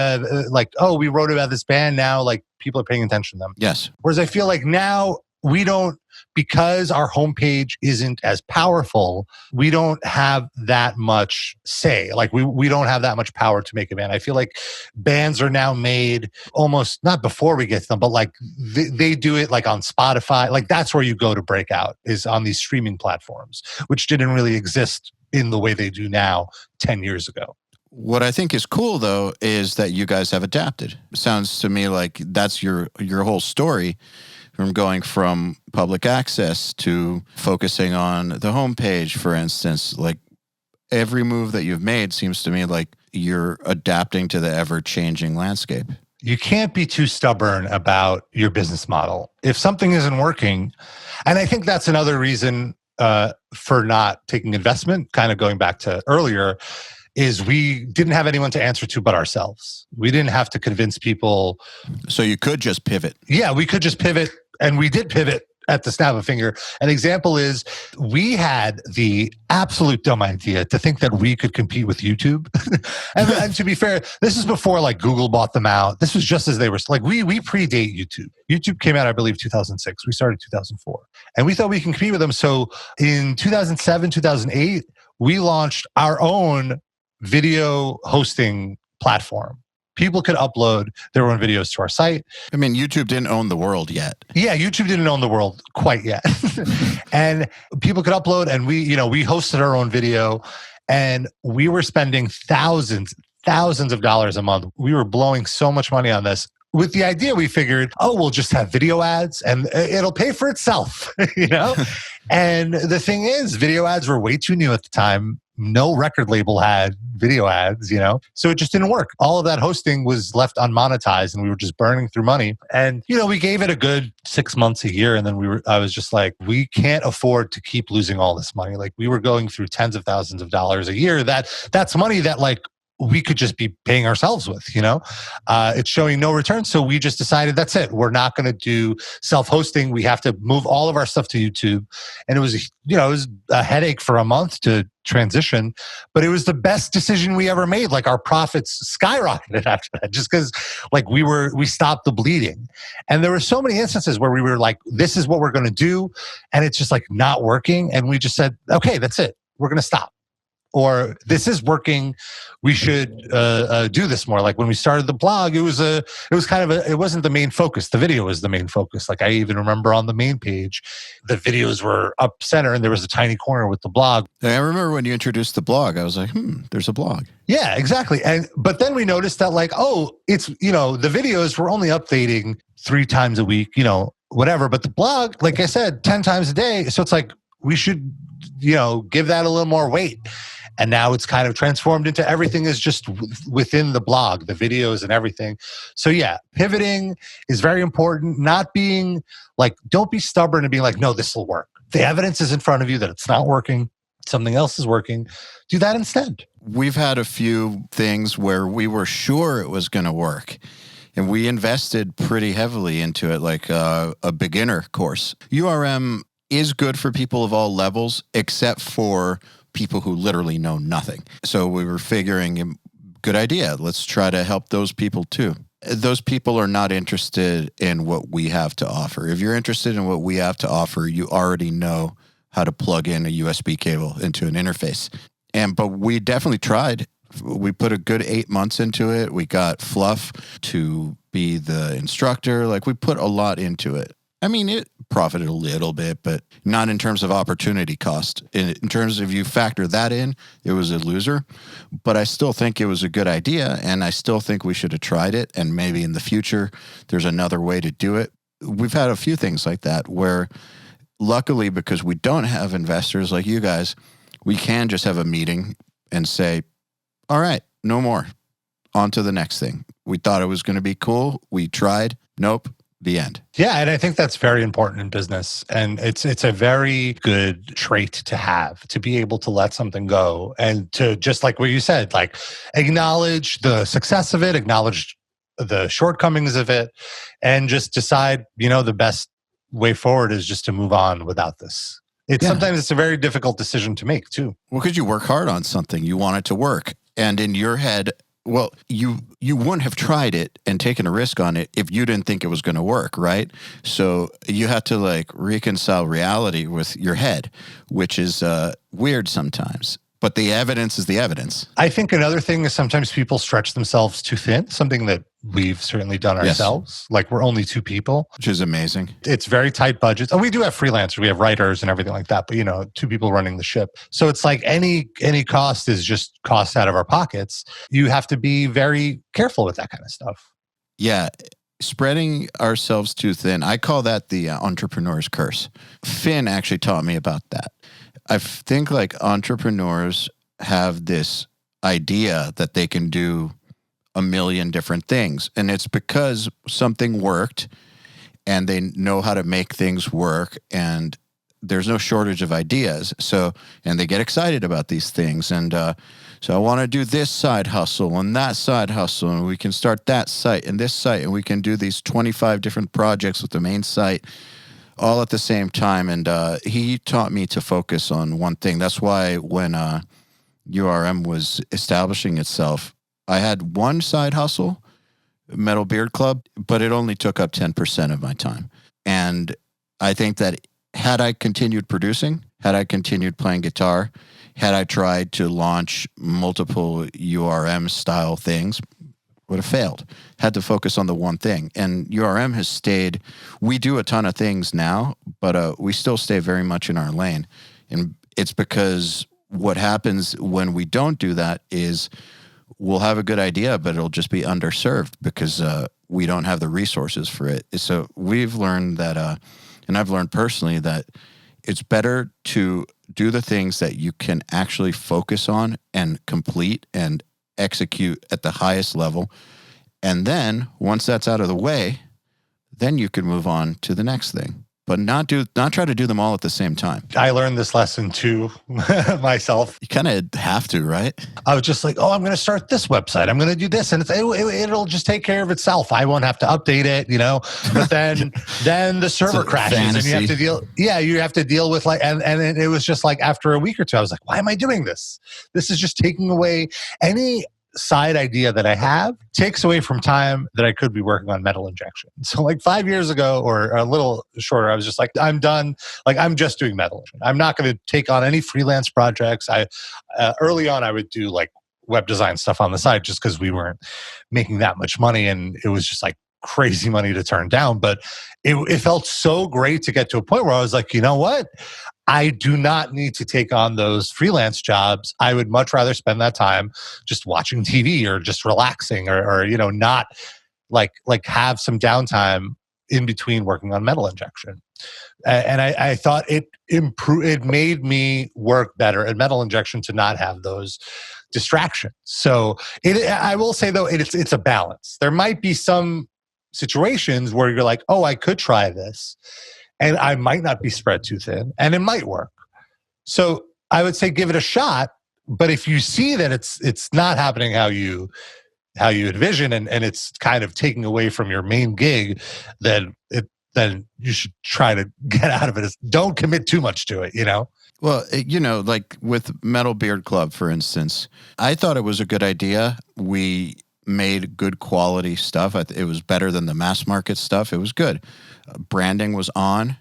S3: we wrote about this band, now like people are paying attention to them.
S2: Yes.
S3: Whereas I feel like now we don't, because our homepage isn't as powerful, we don't have that much say. Like we don't have that much power to make a band. I feel like bands are now made almost not before we get to them, but like they do it like on Spotify. Like that's where you go to break out, is on these streaming platforms, which didn't really exist in the way they do now 10 years ago.
S2: What I think is cool, though, is that you guys have adapted. It sounds to me like that's your whole story, from going from public access to focusing on the homepage, for instance. Like every move that you've made seems to me like you're adapting to the ever-changing landscape.
S3: You can't be too stubborn about your business model. If something isn't working, and I think that's another reason for not taking investment, kind of going back to earlier, is we didn't have anyone to answer to but ourselves. We didn't have to convince people.
S2: So you could just pivot. Yeah,
S3: we could just pivot, and we did pivot at the snap of a finger. An example is we had the absolute dumb idea to think that we could compete with YouTube. and to be fair, this is before like Google bought them out. This was just as they were, like, we predate YouTube. YouTube came out, I believe, 2006. We started 2004. And we thought we can compete with them. So in 2007, 2008, we launched our own video hosting platform. People could upload their own videos to our site.
S2: I mean, YouTube didn't own the world yet.
S3: Yeah, YouTube didn't own the world quite yet. And people could upload, and we hosted our own video, and we were spending thousands of dollars a month. We were blowing so much money on this. With the idea, we figured, we'll just have video ads and it'll pay for itself, And the thing is, video ads were way too new at the time. No record label had video ads, so it just didn't work. All of that hosting was left unmonetized and we were just burning through money. And, we gave it a good 6 months, a year. And then I was just like, we can't afford to keep losing all this money. Like, we were going through tens of thousands of dollars a year. That's money that we could just be paying ourselves with, it's showing no return. So we just decided that's it. We're not going to do self-hosting. We have to move all of our stuff to YouTube. And it was a headache for a month to transition, but it was the best decision we ever made. Like, our profits skyrocketed after that, just because we stopped the bleeding. And there were so many instances where we were like, this is what we're going to do. And it's just not working. And we just said, okay, that's it. We're going to stop. Or this is working, we should do this more. Like, when we started the blog, it wasn't the main focus. The video was the main focus. Like, I even remember on the main page, the videos were up center and there was a tiny corner with the blog.
S2: I remember when you introduced the blog, I was like, there's a blog.
S3: Yeah, exactly. But then we noticed that it's, the videos were only updating 3 times a week, whatever. But the blog, like I said, 10 times a day. So it's like, we should, give that a little more weight. And now it's kind of transformed into everything is just within the blog, the videos and everything. So yeah, pivoting is very important. Not being don't be stubborn and being like, no, this will work. The evidence is in front of you that it's not working. Something else is working. Do that instead.
S2: We've had a few things where we were sure it was going to work. And we invested pretty heavily into it, like a beginner course. URM is good for people of all levels, except for people who literally know nothing. So we were figuring, good idea. Let's try to help those people too. Those people are not interested in what we have to offer. If you're interested in what we have to offer, you already know how to plug in a USB cable into an interface. But we definitely tried. We put a good 8 months into it. We got Fluff to be the instructor. We put a lot into it. I mean, it profited a little bit, but not in terms of opportunity cost. In terms of you factor that in, it was a loser. But I still think it was a good idea, and I still think we should have tried it. And maybe in the future, there's another way to do it. We've had a few things like that where, luckily, because we don't have investors like you guys, we can just have a meeting and say, all right, no more. On to the next thing. We thought it was going to be cool. We tried. Nope. The end.
S3: Yeah, and I think that's very important in business. And it's a very good trait to have, to be able to let something go and to, just like what you said, acknowledge the success of it, acknowledge the shortcomings of it, and just decide, the best way forward is just to move on without this. Sometimes it's a very difficult decision to make too.
S2: Well, because you work hard on something, you want it to work. And in your head, well, you wouldn't have tried it and taken a risk on it if you didn't think it was going to work, right? So you have to reconcile reality with your head, which is weird sometimes. But the evidence is the evidence.
S3: I think another thing is sometimes people stretch themselves too thin, something that we've certainly done ourselves.
S2: Yes.
S3: We're only 2 people.
S2: Which is amazing.
S3: It's very tight budgets. And we do have freelancers, we have writers and everything like that, but 2 people running the ship. So it's any cost is just cost out of our pockets. You have to be very careful with that kind of stuff.
S2: Yeah. Spreading ourselves too thin. I call that the entrepreneur's curse. Finn actually taught me about that. I think entrepreneurs have this idea that they can do a million different things. And it's because something worked and they know how to make things work and there's no shortage of ideas. So, and they get excited about these things. And so I want to do this side hustle and that side hustle, and we can start that site and this site, and we can do these 25 different projects with the main site all at the same time. And he taught me to focus on one thing. That's why when URM was establishing itself, I had one side hustle, Metal Beard Club, but it only took up 10% of my time. And I think that had I continued producing, had I continued playing guitar, had I tried to launch multiple URM style things, would have failed. Had to focus on the one thing. And URM has stayed, we do a ton of things now, but we still stay very much in our lane. And it's because what happens when we don't do that is we'll have a good idea, but it'll just be underserved because we don't have the resources for it. So we've learned that, and I've learned personally that it's better to do the things that you can actually focus on and complete and execute at the highest level. And then once that's out of the way, then you can move on to the next thing. But not try to do them all at the same time.
S3: I learned this lesson too myself.
S2: You kind of have to, right?
S3: I was just like, oh, I'm going to start this website. I'm going to do this. And it'll just take care of itself. I won't have to update it, But then the server crashes
S2: fantasy.
S3: And you have to deal with and it was just like after a week or two, I was like, why am I doing this? This is just taking away any side idea that I have, takes away from time that I could be working on metal injection. So like 5 years ago or a little shorter, I was just like, I'm done. Like I'm just doing metal. I'm not going to take on any freelance projects. Early on, I would do like web design stuff on the side just because we weren't making that much money. And it was just like crazy money to turn down. But it felt so great to get to a point where I was like, you know what? I do not need to take on those freelance jobs. I would much rather spend that time just watching TV or just relaxing or not like have some downtime in between working on metal injection. And I thought it made me work better at metal injection to not have those distractions. So I will say though, it's a balance. There might be some situations where you're like, oh, I could try this. And I might not be spread too thin, and it might work. So I would say give it a shot. But if you see that it's not happening how you envision, and it's kind of taking away from your main gig, then you should try to get out of it. Don't commit too much to it.
S2: Well, like with Metal Beard Club, for instance, I thought it was a good idea. We made good quality stuff. It was better than the mass market stuff. It was good. Branding was on.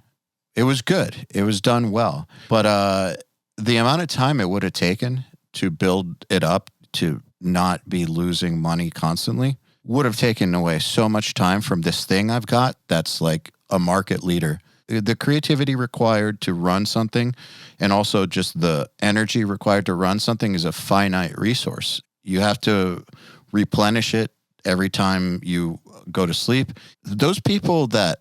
S2: It was good. It was done well. But the amount of time it would have taken to build it up to not be losing money constantly would have taken away so much time from this thing I've got that's like a market leader. The creativity required to run something and also just the energy required to run something is a finite resource. You have to replenish it every time you go to sleep. Those people that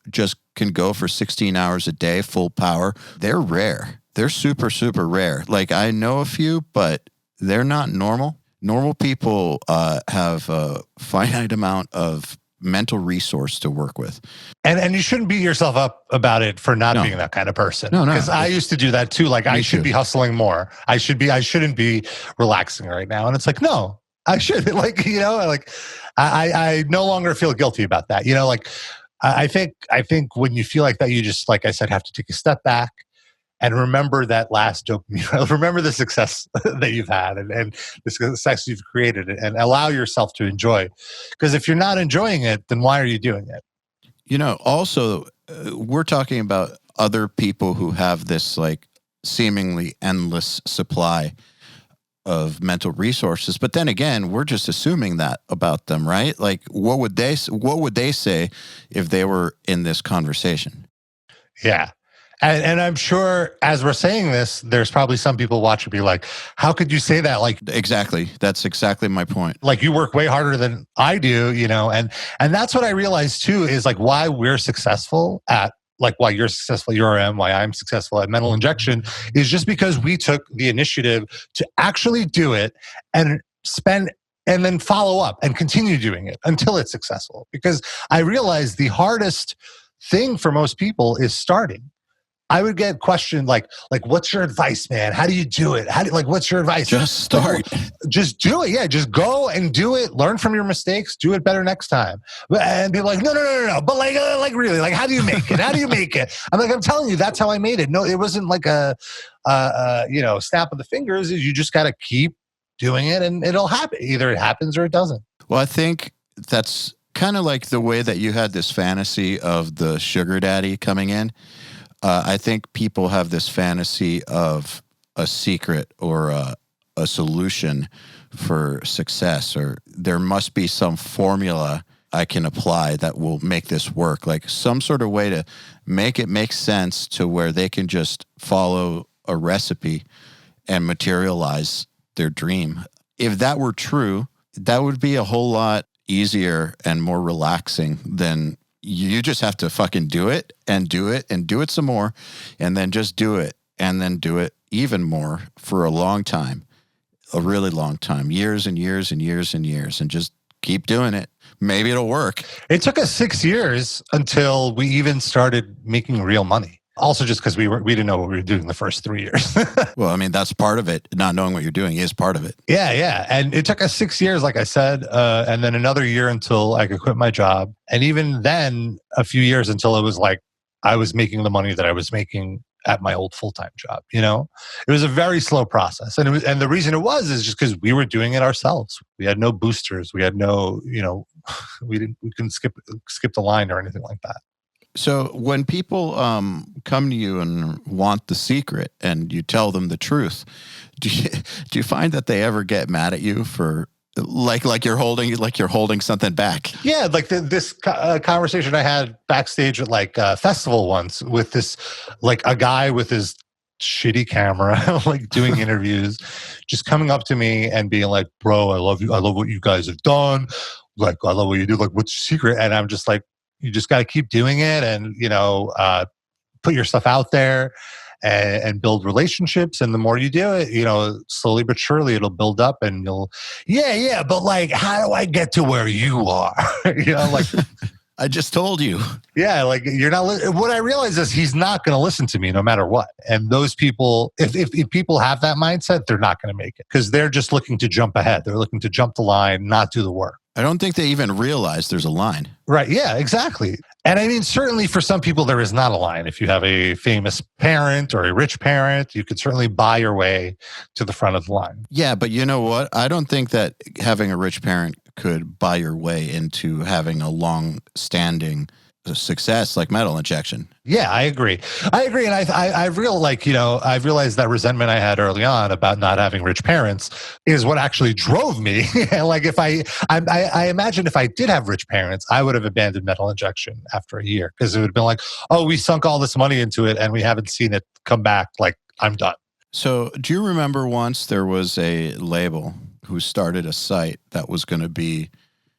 S2: just can go for 16 hours a day, full power, they're rare. They're super, super rare. Like I know a few, but they're not normal. Normal people have a finite amount of mental resource to work with. And
S3: you shouldn't beat yourself up about it for not being that kind of person. No. Because I used to do that too. Like I should be hustling more. I shouldn't be relaxing right now. And it's like, no, I should. I no longer feel guilty about that. I think when you feel like that, you just, like I said, have to take a step back and remember that last dopamine. Remember the success that you've had and the success you've created, and allow yourself to enjoy. Because if you're not enjoying it, then why are you doing it?
S2: Also, we're talking about other people who have this like seemingly endless supply of mental resources, but then again, we're just assuming that about them, right? Like, what would they say if they were in this conversation?
S3: Yeah. And I'm sure as we're saying this, there's probably some people watching be like, how could you say that? Like,
S2: exactly. That's exactly my point.
S3: Like you work way harder than I do, and that's what I realized too, is like why we're successful at, like why you're successful at URM, why I'm successful at metal injection, is just because we took the initiative to actually do it and then follow up and continue doing it until it's successful. Because I realized the hardest thing for most people is starting. I would get questioned like, what's your advice, man? How do you do it? What's your advice?
S2: Just start.
S3: Just do it. Yeah, just go and do it. Learn from your mistakes. Do it better next time. And be like, no. But really, like, how do you make it? How do you make it? I'm like, I'm telling you, that's how I made it. No, it wasn't like a snap of the fingers. You just got to keep doing it, and it'll happen. Either it happens or it doesn't.
S2: Well, I think that's kind of like the way that you had this fantasy of the sugar daddy coming in. I think people have this fantasy of a secret or a solution for success, or there must be some formula I can apply that will make this work, like some sort of way to make it make sense to where they can just follow a recipe and materialize their dream. If that were true, that would be a whole lot easier and more relaxing than you just have to fucking do it and do it and do it some more and then just do it and then do it even more for a long time, a really long time, years and years and years and years, and just keep doing it. Maybe it'll work.
S3: It took us 6 years until we even started making real money. Also, just because we didn't know what we were doing the first 3 years.
S2: Well, I mean, that's part of it. Not knowing what you're doing is part of it.
S3: Yeah. And it took us 6 years, like I said, and then another year until I could quit my job. And even then, a few years until it was like I was making the money that I was making at my old full-time job. It was a very slow process. And the reason it was is just because we were doing it ourselves. We had no boosters. We had no, we couldn't skip the line or anything like that.
S2: So when people come to you and want the secret and you tell them the truth, do you find that they ever get mad at you for like you're holding something back?
S3: Yeah, like this conversation I had backstage at like a festival once with this, like a guy with his shitty camera, like doing interviews, just coming up to me and being like, "Bro, I love you. I love what you guys have done. Like, I love what you do. Like, what's your secret?" And I'm just like, you just got to keep doing it and, put your stuff out there and build relationships. And the more you do it, slowly but surely it'll build up and but like, how do I get to where you are? Like,
S2: I just told you.
S3: Yeah, like you're not. What I realize is he's not going to listen to me no matter what. And those people, if people have that mindset, they're not going to make it because they're just looking to jump ahead. They're looking to jump the line, not do the work.
S2: I don't think they even realize there's a line.
S3: Right. Yeah, exactly. And I mean, certainly for some people, there is not a line. If you have a famous parent or a rich parent, you could certainly buy your way to the front of the line.
S2: Yeah, but you know what? I don't think that having a rich parent could buy your way into having a long-standing success like metal injection.
S3: Yeah, I agree. And I've realized that resentment I had early on about not having rich parents is what actually drove me. Like if I imagine if I did have rich parents, I would have abandoned metal injection after a year because it would have been like, oh, we sunk all this money into it and we haven't seen it come back. Like, I'm done.
S2: So do you remember once there was a label who started a site that was going to be,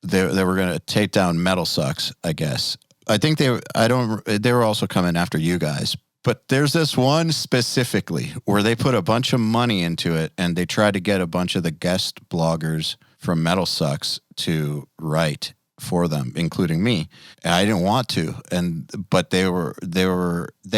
S2: they were going to take down Metal Sucks, I guess. I think they were also coming after you guys, but there's this one specifically where they put a bunch of money into it and they tried to get a bunch of the guest bloggers from Metal Sucks to write for them, including me. And I didn't want to, but they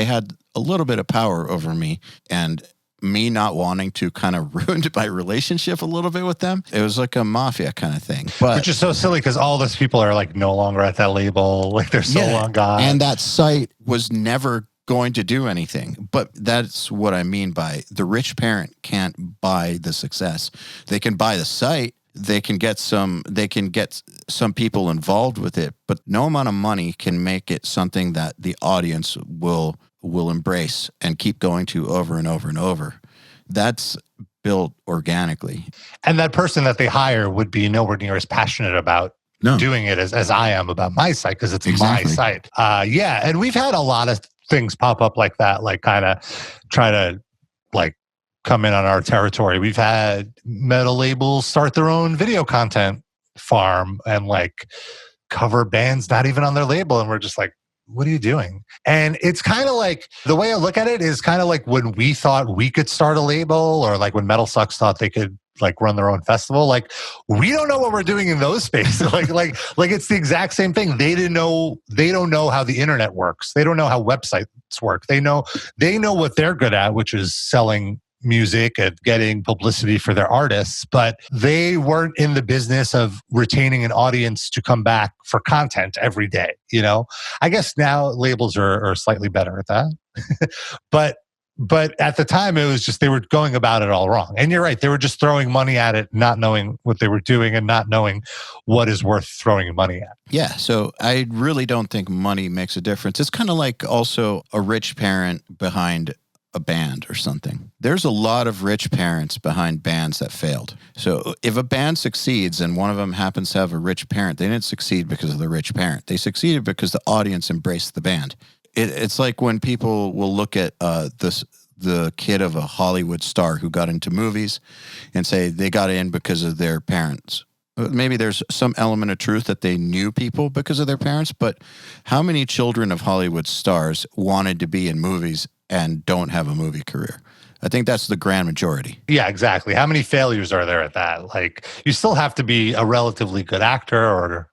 S2: had a little bit of power over me, and me not wanting to kind of ruined my relationship a little bit with them. It was like a mafia kind of thing. But
S3: which is so silly because all those people are like no longer at that label. Like they're so long gone.
S2: And that site was never going to do anything. But that's what I mean by the rich parent can't buy the success. They can buy the site. They can get some people involved with it, but no amount of money can make it something that the audience will embrace and keep going to over and over and over. That's built organically.
S3: And that person that they hire would be nowhere near as passionate about doing it as I am about my site because it's my site. And we've had a lot of things pop up like that, like kind of try to like come in on our territory. We've had metal labels start their own video content farm and like cover bands not even on their label. And we're just like, what are you doing? And it's kind of like, the way I look at it is kind of like when we thought we could start a label, or like when Metal Sucks thought they could like run their own festival. Like, we don't know what we're doing in those spaces. like it's the exact same thing. They don't know how the internet works. They don't know how websites work. They know what they're good at, which is selling music and getting publicity for their artists, but they weren't in the business of retaining an audience to come back for content every day. I guess now labels are slightly better at that. But at the time, it was just they were going about it all wrong. And you're right, they were just throwing money at it, not knowing what they were doing and not knowing what is worth throwing money at.
S2: Yeah, so I really don't think money makes a difference. It's kind of like also a rich parent behind a band or something. There's a lot of rich parents behind bands that failed. So if a band succeeds and one of them happens to have a rich parent, they didn't succeed because of the rich parent. They succeeded because the audience embraced the band. It's like when people will look at the kid of a Hollywood star who got into movies and say they got in because of their parents. Maybe there's some element of truth that they knew people because of their parents, but how many children of Hollywood stars wanted to be in movies and don't have a movie career? I think that's the grand majority.
S3: Yeah, exactly. How many failures are there at that? Like, you still have to be a relatively good actor or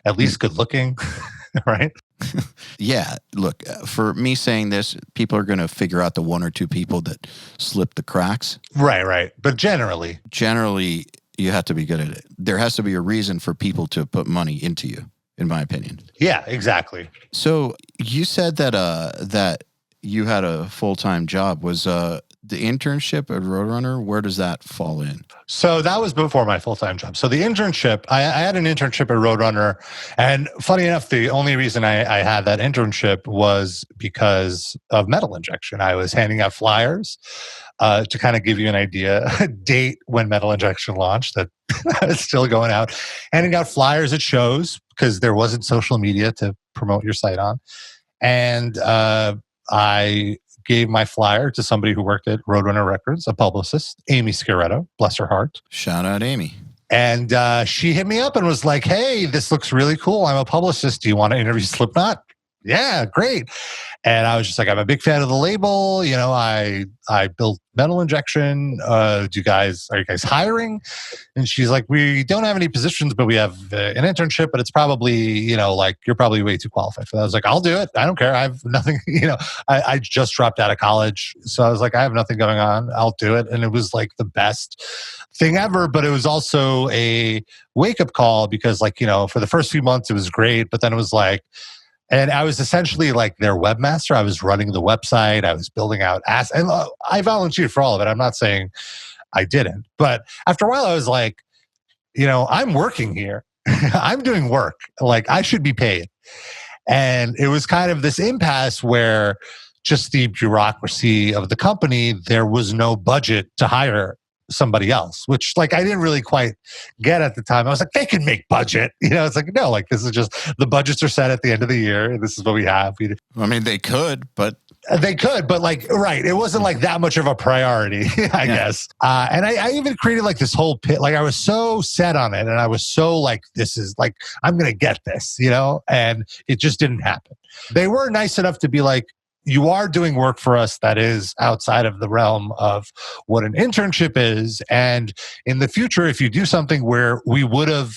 S3: at least good looking, right?
S2: Yeah, look, for me saying this, people are going to figure out the one or two people that slip the cracks.
S3: Right. But generally,
S2: you have to be good at it. There has to be a reason for people to put money into you, in my opinion.
S3: Yeah, exactly.
S2: So you said that you had a full-time job. Was the internship at Roadrunner, where does that fall in?
S3: So that was before my full-time job. So the internship, I had an internship at Roadrunner. And funny enough, the only reason I had that internship was because of metal injection. I was handing out flyers to kind of give you an idea, date when metal injection launched, that it's still going out, handing out flyers at shows because there wasn't social media to promote your site on. And I gave my flyer to somebody who worked at Roadrunner Records, a publicist, Amy Scaretto, bless her heart.
S2: Shout out Amy.
S3: And she hit me up and was like, hey, this looks really cool. I'm a publicist. Do you want to interview Slipknot? Yeah, great. And I was just like, I'm a big fan of the label. You know, I built metal injection. Are you guys hiring? And she's like, we don't have any positions, but we have an internship, but it's probably, you're probably way too qualified for that. I was like, I'll do it. I don't care. I have nothing, I just dropped out of college. So I was like, I have nothing going on. I'll do it. And it was like the best thing ever, but it was also a wake-up call because for the first few months, it was great. But then it was like, and I was essentially like their webmaster. I was running the website. I was building out and I volunteered for all of it. I'm not saying I didn't. But after a while, I was like, I'm working here. I'm doing work. Like, I should be paid. And it was kind of this impasse where just the bureaucracy of the company, there was no budget to hire somebody else, which I didn't really quite get at the time. I was like, they can make budget. It's like, no, this is just, the budgets are set at the end of the year. And this is what we have.
S2: I mean, they could, but
S3: right. It wasn't that much of a priority, I guess. And I even created this whole pit. I was so set on it. And I was so this is I'm going to get this, and it just didn't happen. They were nice enough to be like, you are doing work for us that is outside of the realm of what an internship is. And in the future, if you do something where we would have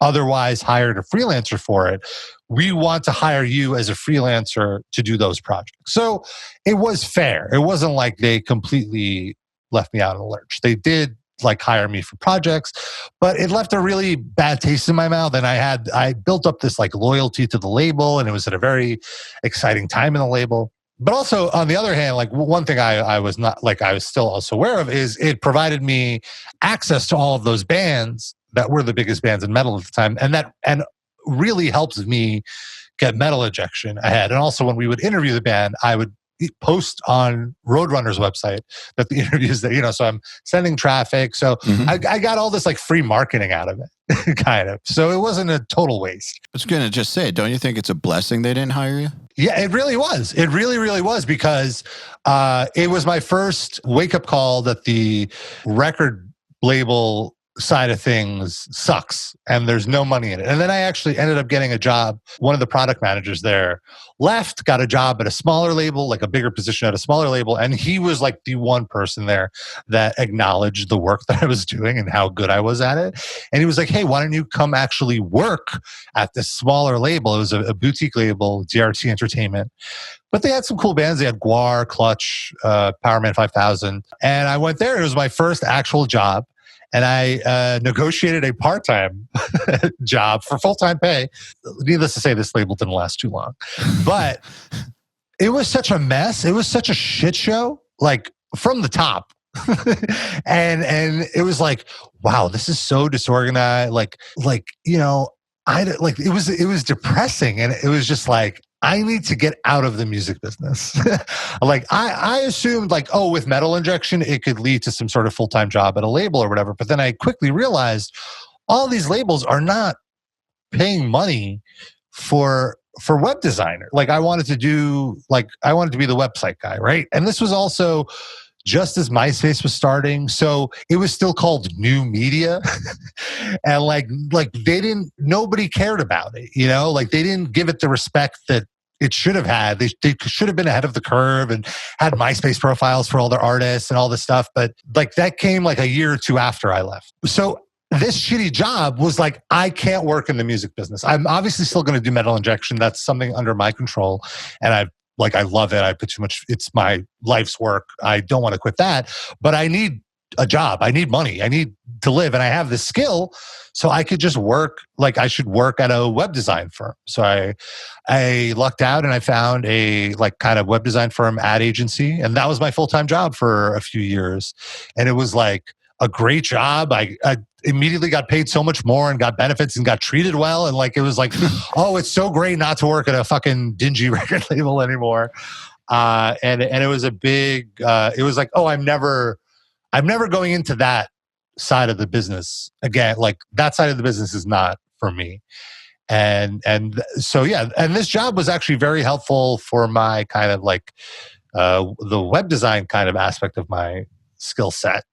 S3: otherwise hired a freelancer for it, we want to hire you as a freelancer to do those projects. So it was fair. It wasn't like they completely left me out in the lurch. They did hire me for projects, but it left a really bad taste in my mouth. And I built up this loyalty to the label, and it was at a very exciting time in the label. But also, on the other hand, one thing I was not I was still also aware of is it provided me access to all of those bands that were the biggest bands in metal at the time, and really helps me get metal injection ahead. And also, when we would interview the band, I would post on Roadrunner's website that the interviews that so I'm sending traffic. So I got all this free marketing out of it, kind of. So it wasn't a total waste.
S2: I was going to just say, don't you think it's a blessing they didn't hire you?
S3: Yeah, it really was. It really, really was, because it was my first wake-up call that the record label side of things sucks and there's no money in it. And then I actually ended up getting a job. One of the product managers there left, got a job at a smaller label, a bigger position at a smaller label. And he was the one person there that acknowledged the work that I was doing and how good I was at it. And he was like, hey, why don't you come actually work at this smaller label? It was a boutique label, DRT Entertainment. But they had some cool bands. They had Guar, Clutch, Powerman 5000. And I went there. It was my first actual job. And I negotiated a part-time job for full-time pay. Needless to say, this label didn't last too long. But it was such a mess. It was such a shit show, from the top. and it was wow, this is so disorganized. It was depressing. And it was just I need to get out of the music business. Like I assumed like, oh, with metal injection, it could lead to some sort of full-time job at a label or whatever. But then I quickly realized all these labels are not paying money for web designer. Like I wanted to be the website guy, right? And this was also just as MySpace was starting. So it was still called new media. And like nobody cared about it, like they didn't give it the respect that it should have had. They should have been ahead of the curve and had MySpace profiles for all their artists and all this stuff. But like that came like a year or two after I left. So this shitty job was like, I can't work in the music business. I'm obviously still going to do metal injection. That's something under my control. And I love it. I put too much, it's my life's work. I don't want to quit that, but I need a job. I need money. I need to live. And I have this skill. So I could just work, like I should work at a web design firm. So I lucked out and I found a like kind of web design firm ad agency. And that was my full-time job for a few years. And it was like a great job. I immediately got paid so much more and got benefits and got treated well. And like, it was like, oh, it's so great not to work at a fucking dingy record label anymore. And it was a big, it was like, oh, I'm never going into that side of the business again. Like that side of the business is not for me. And so, yeah. And this job was actually very helpful for my kind of like, the web design kind of aspect of my skill set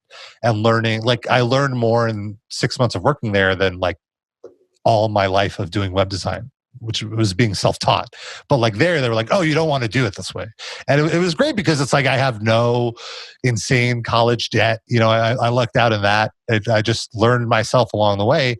S3: and learning. Like I learned more in 6 months of working there than like all my life of doing web design, which was being self-taught. But like they were like, oh, you don't want to do it this way. And it was great because it's like, I have no insane college debt. I lucked out in that. I just learned myself along the way.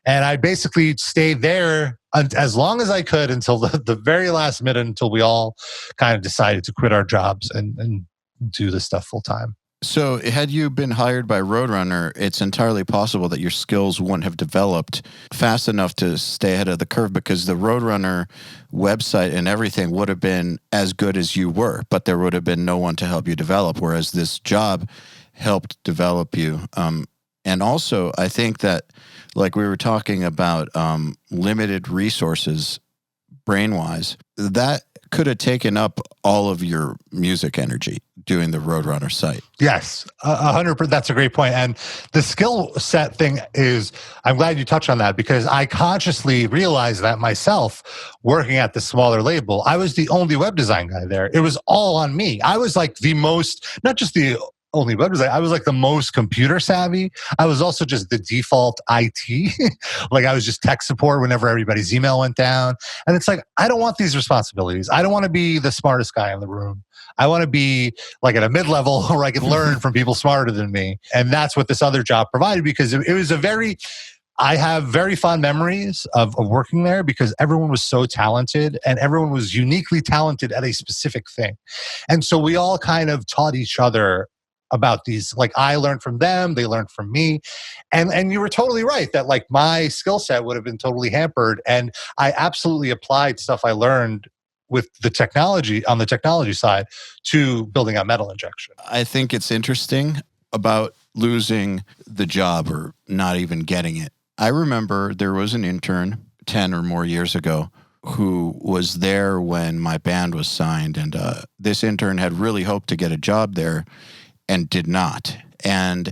S3: And I basically stayed there as long as I could until the very last minute, until we all kind of decided to quit our jobs and do this stuff full time.
S2: So had you been hired by Roadrunner, it's entirely possible that your skills wouldn't have developed fast enough to stay ahead of the curve, because the Roadrunner website and everything would have been as good as you were, but there would have been no one to help you develop, whereas this job helped develop you. And also, I think that, like we were talking about limited resources brain-wise, that could have taken up all of your music energy doing the Roadrunner site.
S3: Yes, 100%. That's a great point. And the skill set thing is, I'm glad you touched on that, because I consciously realized that myself working at the smaller label. I was the only web design guy there. It was all on me. I was like the most, not just the only web design, I was like the most computer savvy. I was also just the default IT. Like I was just tech support whenever everybody's email went down. And it's like, I don't want these responsibilities. I don't want to be the smartest guy in the room. I want to be like at a mid-level where I can learn from people smarter than me. And that's what this other job provided, because it was I have very fond memories of working there, because everyone was so talented and everyone was uniquely talented at a specific thing. And so we all kind of taught each other about these. Like I learned from them, they learned from me. And you were totally right that like my skill set would have been totally hampered. And I absolutely applied stuff I learned with the technology, on the technology side, to building out metal injection.
S2: I think it's interesting about losing the job or not even getting it. I remember there was an intern 10 or more years ago who was there when my band was signed. And this intern had really hoped to get a job there and did not. And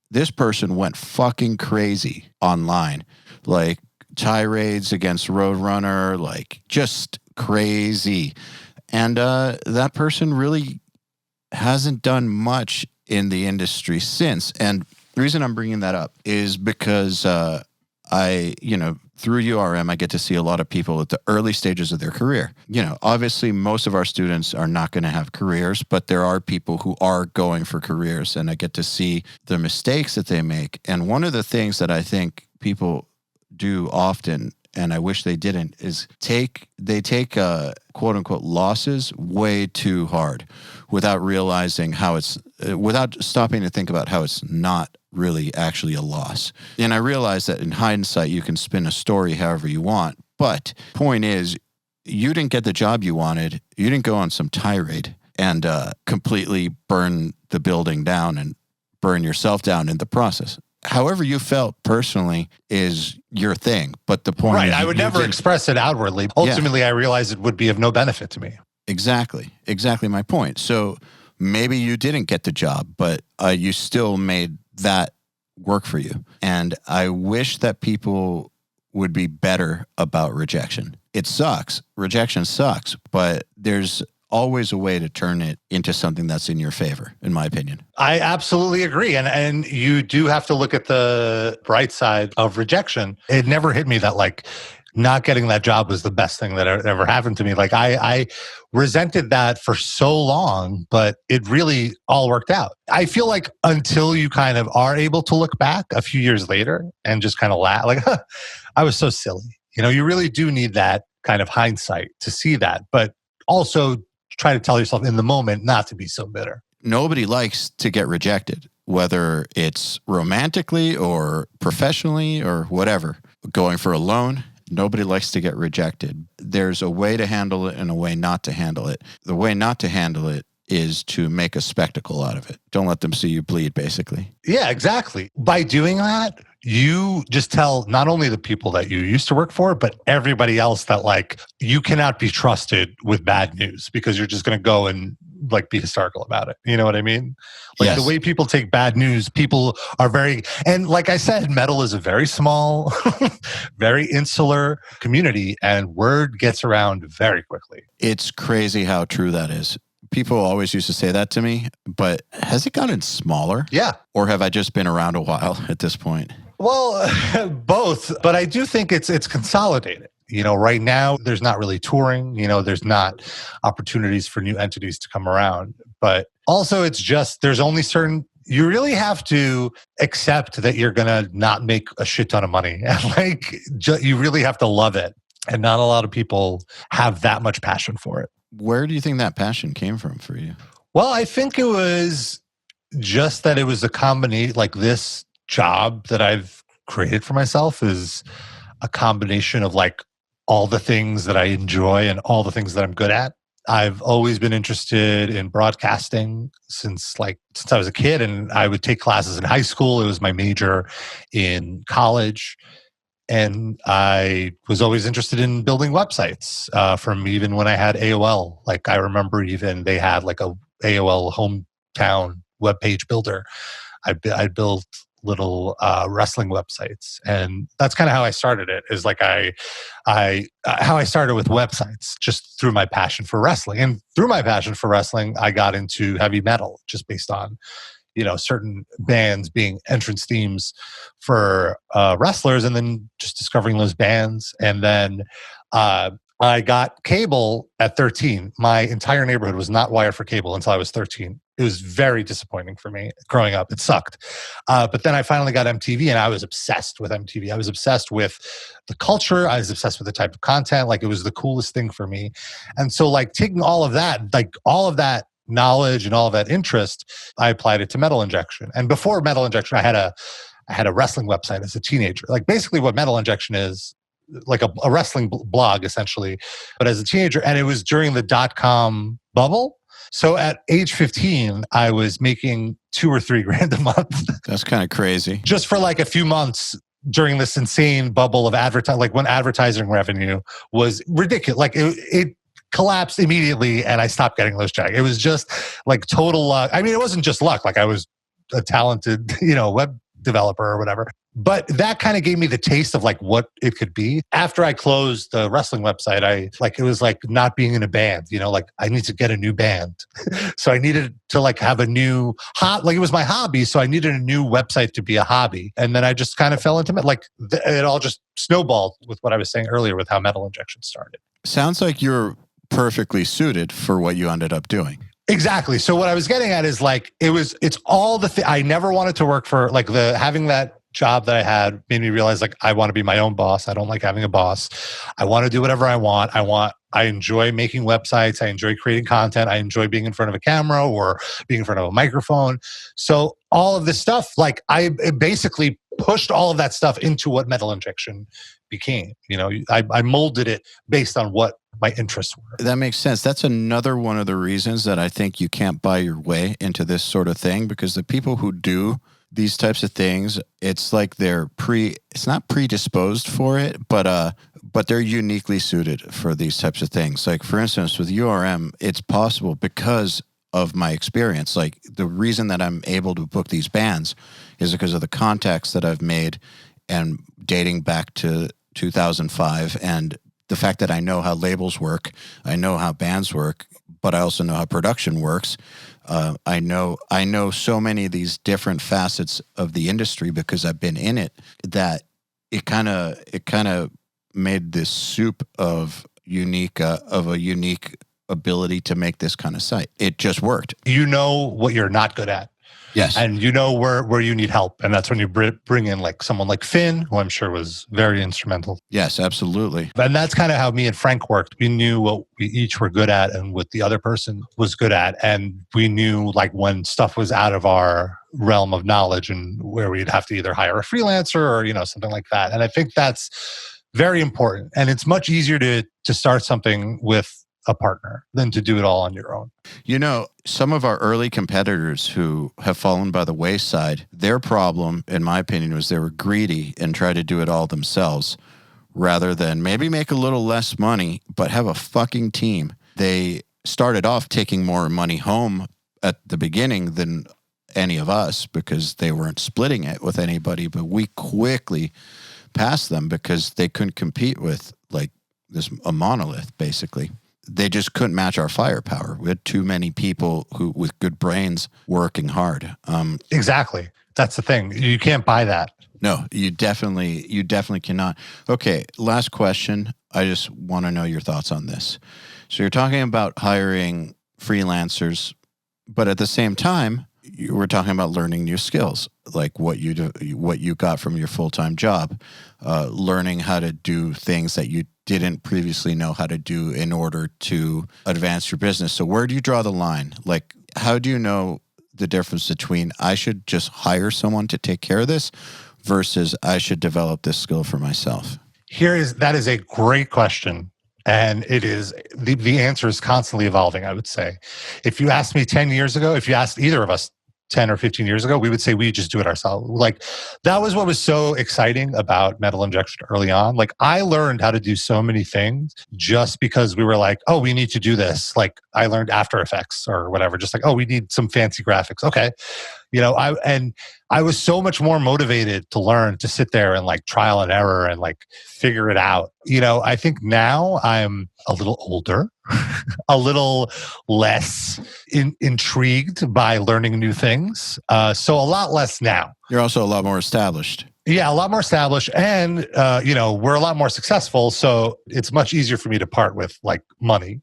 S2: this person went fucking crazy online, like tirades against Roadrunner, like just crazy. And that person really hasn't done much in the industry since. And the reason I'm bringing that up is because through URM, I get to see a lot of people at the early stages of their career. Obviously, most of our students are not going to have careers, but there are people who are going for careers, and I get to see the mistakes that they make. And one of the things that I think people do often, and I wish they didn't, is they take quote unquote losses way too hard without realizing without stopping to think about how it's not really actually a loss. And I realize that in hindsight, you can spin a story however you want. But point is, you didn't get the job you wanted. You didn't go on some tirade and completely burn the building down and burn yourself down in the process. however you felt personally is your thing. But the point is,
S3: I would never express it outwardly. Ultimately, I realized it would be of no benefit to me.
S2: Exactly my point. So maybe you didn't get the job, but you still made that work for you. And I wish that people would be better about rejection. It sucks. Rejection sucks, but there's always a way to turn it into something that's in your favor, in my opinion.
S3: I absolutely agree. And you do have to look at the bright side of rejection. It never hit me that like not getting that job was the best thing that ever happened to me. Like I resented that for so long, but it really all worked out. I feel like until you kind of are able to look back a few years later and just kind of laugh, like, I was so silly. You really do need that kind of hindsight to see that, but also try to tell yourself in the moment not to be so bitter.
S2: Nobody likes to get rejected, whether it's romantically or professionally or whatever. Going for a loan, nobody likes to get rejected. There's a way to handle it and a way not to handle it. The way not to handle it is to make a spectacle out of it. Don't let them see you bleed, basically.
S3: Yeah, exactly. By doing that, you just tell not only the people that you used to work for, but everybody else that like you cannot be trusted with bad news because you're just going to go and like be hysterical about it. You know what I mean? Like
S2: Yes.
S3: The way people take bad news, people are and like I said, metal is a very small, very insular community and word gets around very quickly.
S2: It's crazy how true that is. People always used to say that to me, but has it gotten smaller?
S3: Yeah.
S2: Or have I just been around a while at this point?
S3: Well, both, but I do think it's consolidated. Right now there's not really touring, there's not opportunities for new entities to come around, but also it's just, there's only you really have to accept that you're going to not make a shit ton of money. And you really have to love it. And not a lot of people have that much passion for it.
S2: Where do you think that passion came from for you?
S3: Well, I think it was just that it was a combination, like this job that I've created for myself is a combination of like all the things that I enjoy and all the things that I'm good at. I've always been interested in broadcasting since I was a kid, and I would take classes in high school. It was my major in college. And I was always interested in building websites from even when I had AOL. Like I remember even they had like a AOL hometown webpage builder. I built little wrestling websites, and that's kind of how I started it. Is like how I started with websites, just through my passion for wrestling, and through my passion for wrestling, I got into heavy metal just based on certain bands being entrance themes for wrestlers, and then just discovering those bands. And then I got cable at 13. My entire neighborhood was not wired for cable until I was 13. It was very disappointing for me growing up. It sucked. But then I finally got MTV, and I was obsessed with MTV. I was obsessed with the culture. I was obsessed with the type of content. Like it was the coolest thing for me. And so like taking all of that knowledge and all of that interest, I applied it to Metal Injection. And before Metal Injection, I had a wrestling website as a teenager. Like basically what Metal Injection is, like a wrestling blog essentially, but as a teenager. And it was during the .com bubble. So at age 15, I was making $2 or $3 grand a month.
S2: That's kind of crazy.
S3: Just for like a few months during this insane bubble of advertising, like when advertising revenue was ridiculous. Like it collapsed immediately, and I stopped getting those checks. It was just like total luck. I mean, it wasn't just luck. Like I was a talented, web developer or whatever. But that kind of gave me the taste of like what it could be. After I closed the wrestling website, it was like not being in a band, like I need to get a new band. So I needed to like have a new it was my hobby. So I needed a new website to be a hobby. And then I just kind of fell into it. Like it all just snowballed with what I was saying earlier with how Metal Injection started.
S2: Sounds like you're perfectly suited for what you ended up doing.
S3: Exactly. So what I was getting at is like, it's all I never wanted to work for, like having that job that I had made me realize like, I want to be my own boss. I don't like having a boss. I want to do whatever I want. I enjoy making websites. I enjoy creating content. I enjoy being in front of a camera or being in front of a microphone. So all of this stuff, like I basically pushed all of that stuff into what Metal Injection became. I molded it based on what my interests were.
S2: That makes sense. That's another one of the reasons that I think you can't buy your way into this sort of thing, because the people who do these types of things, it's like it's not predisposed for it, but they're uniquely suited for these types of things. Like, for instance, with URM, it's possible because of my experience. Like, the reason that I'm able to book these bands is because of the contacts that I've made and dating back to 2005, and the fact that I know how labels work, I know how bands work, but I also know how production works. I know so many of these different facets of the industry because I've been in it, that it kind of made this soup of a unique ability to make this kind of site. It just worked.
S3: You know what you're not good at.
S2: Yes.
S3: And you know where you need help. And that's when you bring in like someone like Finn, who I'm sure was very instrumental.
S2: Yes, absolutely.
S3: And that's kind of how me and Frank worked. We knew what we each were good at and what the other person was good at. And we knew like when stuff was out of our realm of knowledge and where we'd have to either hire a freelancer or, something like that. And I think that's very important. And it's much easier to start something with a partner than to do it all on your own.
S2: Some of our early competitors who have fallen by the wayside, their problem, in my opinion, was they were greedy and tried to do it all themselves rather than maybe make a little less money, but have a fucking team. They started off taking more money home at the beginning than any of us because they weren't splitting it with anybody, but we quickly passed them because they couldn't compete with like a monolith, basically. They just couldn't match our firepower. We had too many people with good brains working hard.
S3: Exactly. That's the thing. You can't buy that.
S2: No, you definitely cannot. Okay, last question. I just want to know your thoughts on this. So you're talking about hiring freelancers, but at the same time, you were talking about learning new skills, like what you got from your full-time job, learning how to do things that you didn't previously know how to do in order to advance your business. So where do you draw the line? Like, how do you know the difference between I should just hire someone to take care of this versus I should develop this skill for myself?
S3: That is a great question. And it is, the answer is constantly evolving, I would say. If you asked me 10 years ago, if you asked either of us 10 or 15 years ago, we would say we just do it ourselves. Like, that was what was so exciting about metal injection early on. Like, I learned how to do so many things just because we were like, oh, we need to do this. Like, I learned After Effects or whatever, just like, oh, we need some fancy graphics. Okay. I was so much more motivated to learn, to sit there and like trial and error and like figure it out. I think now I'm a little older, a little less intrigued by learning new things. So a lot less now.
S2: You're also a lot more established.
S3: Yeah, a lot more established, and we're a lot more successful. So it's much easier for me to part with like money,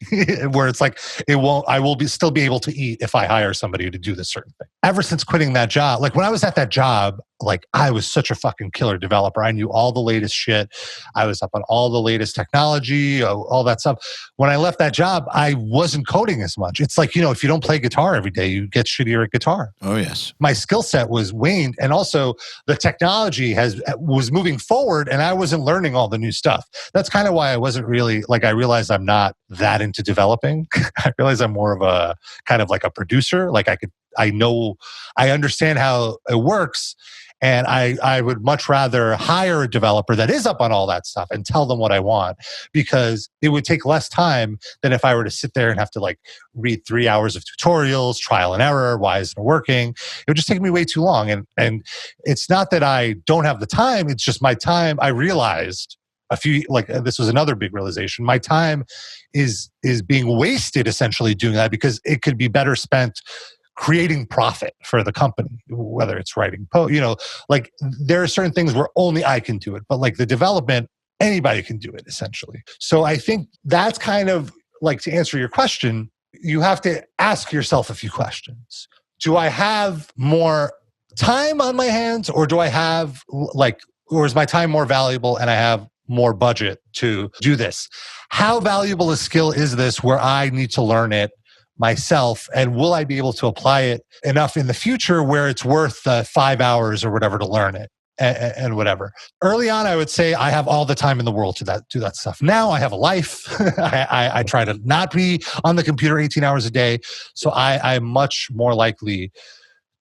S3: where it's like I will still be able to eat if I hire somebody to do this certain thing. Ever since quitting that job, like when I was at that job, like I was such a fucking killer developer. I knew all the latest shit. I was up on all the latest technology, all that stuff. When I left that job, I wasn't coding as much. It's like, if you don't play guitar every day, you get shittier at guitar.
S2: Oh, yes.
S3: My skill set was waned. And also the technology was moving forward and I wasn't learning all the new stuff. That's kind of why I wasn't really, like, I realized I'm not that into developing. I realized I'm more of a kind of like a producer. Like I understand how it works. And I would much rather hire a developer that is up on all that stuff and tell them what I want, because it would take less time than if I were to sit there and have to like read 3 hours of tutorials, trial and error. Why isn't it working? It would just take me way too long. And it's not that I don't have the time. It's just my time. I realized this was another big realization. My time is being wasted essentially doing that, because it could be better spent creating profit for the company, whether it's writing like there are certain things where only I can do it, but like the development, anybody can do it essentially. So I think that's kind of like, to answer your question, you have to ask yourself a few questions. Do I have more time on my hands, or do I have or is my time more valuable and I have more budget to do this? How valuable a skill is this where I need to learn it myself, and will I be able to apply it enough in the future where it's worth 5 hours or whatever to learn it and whatever. Early on, I would say I have all the time in the world to do that stuff. Now I have a life. I try to not be on the computer 18 hours a day. So I'm much more likely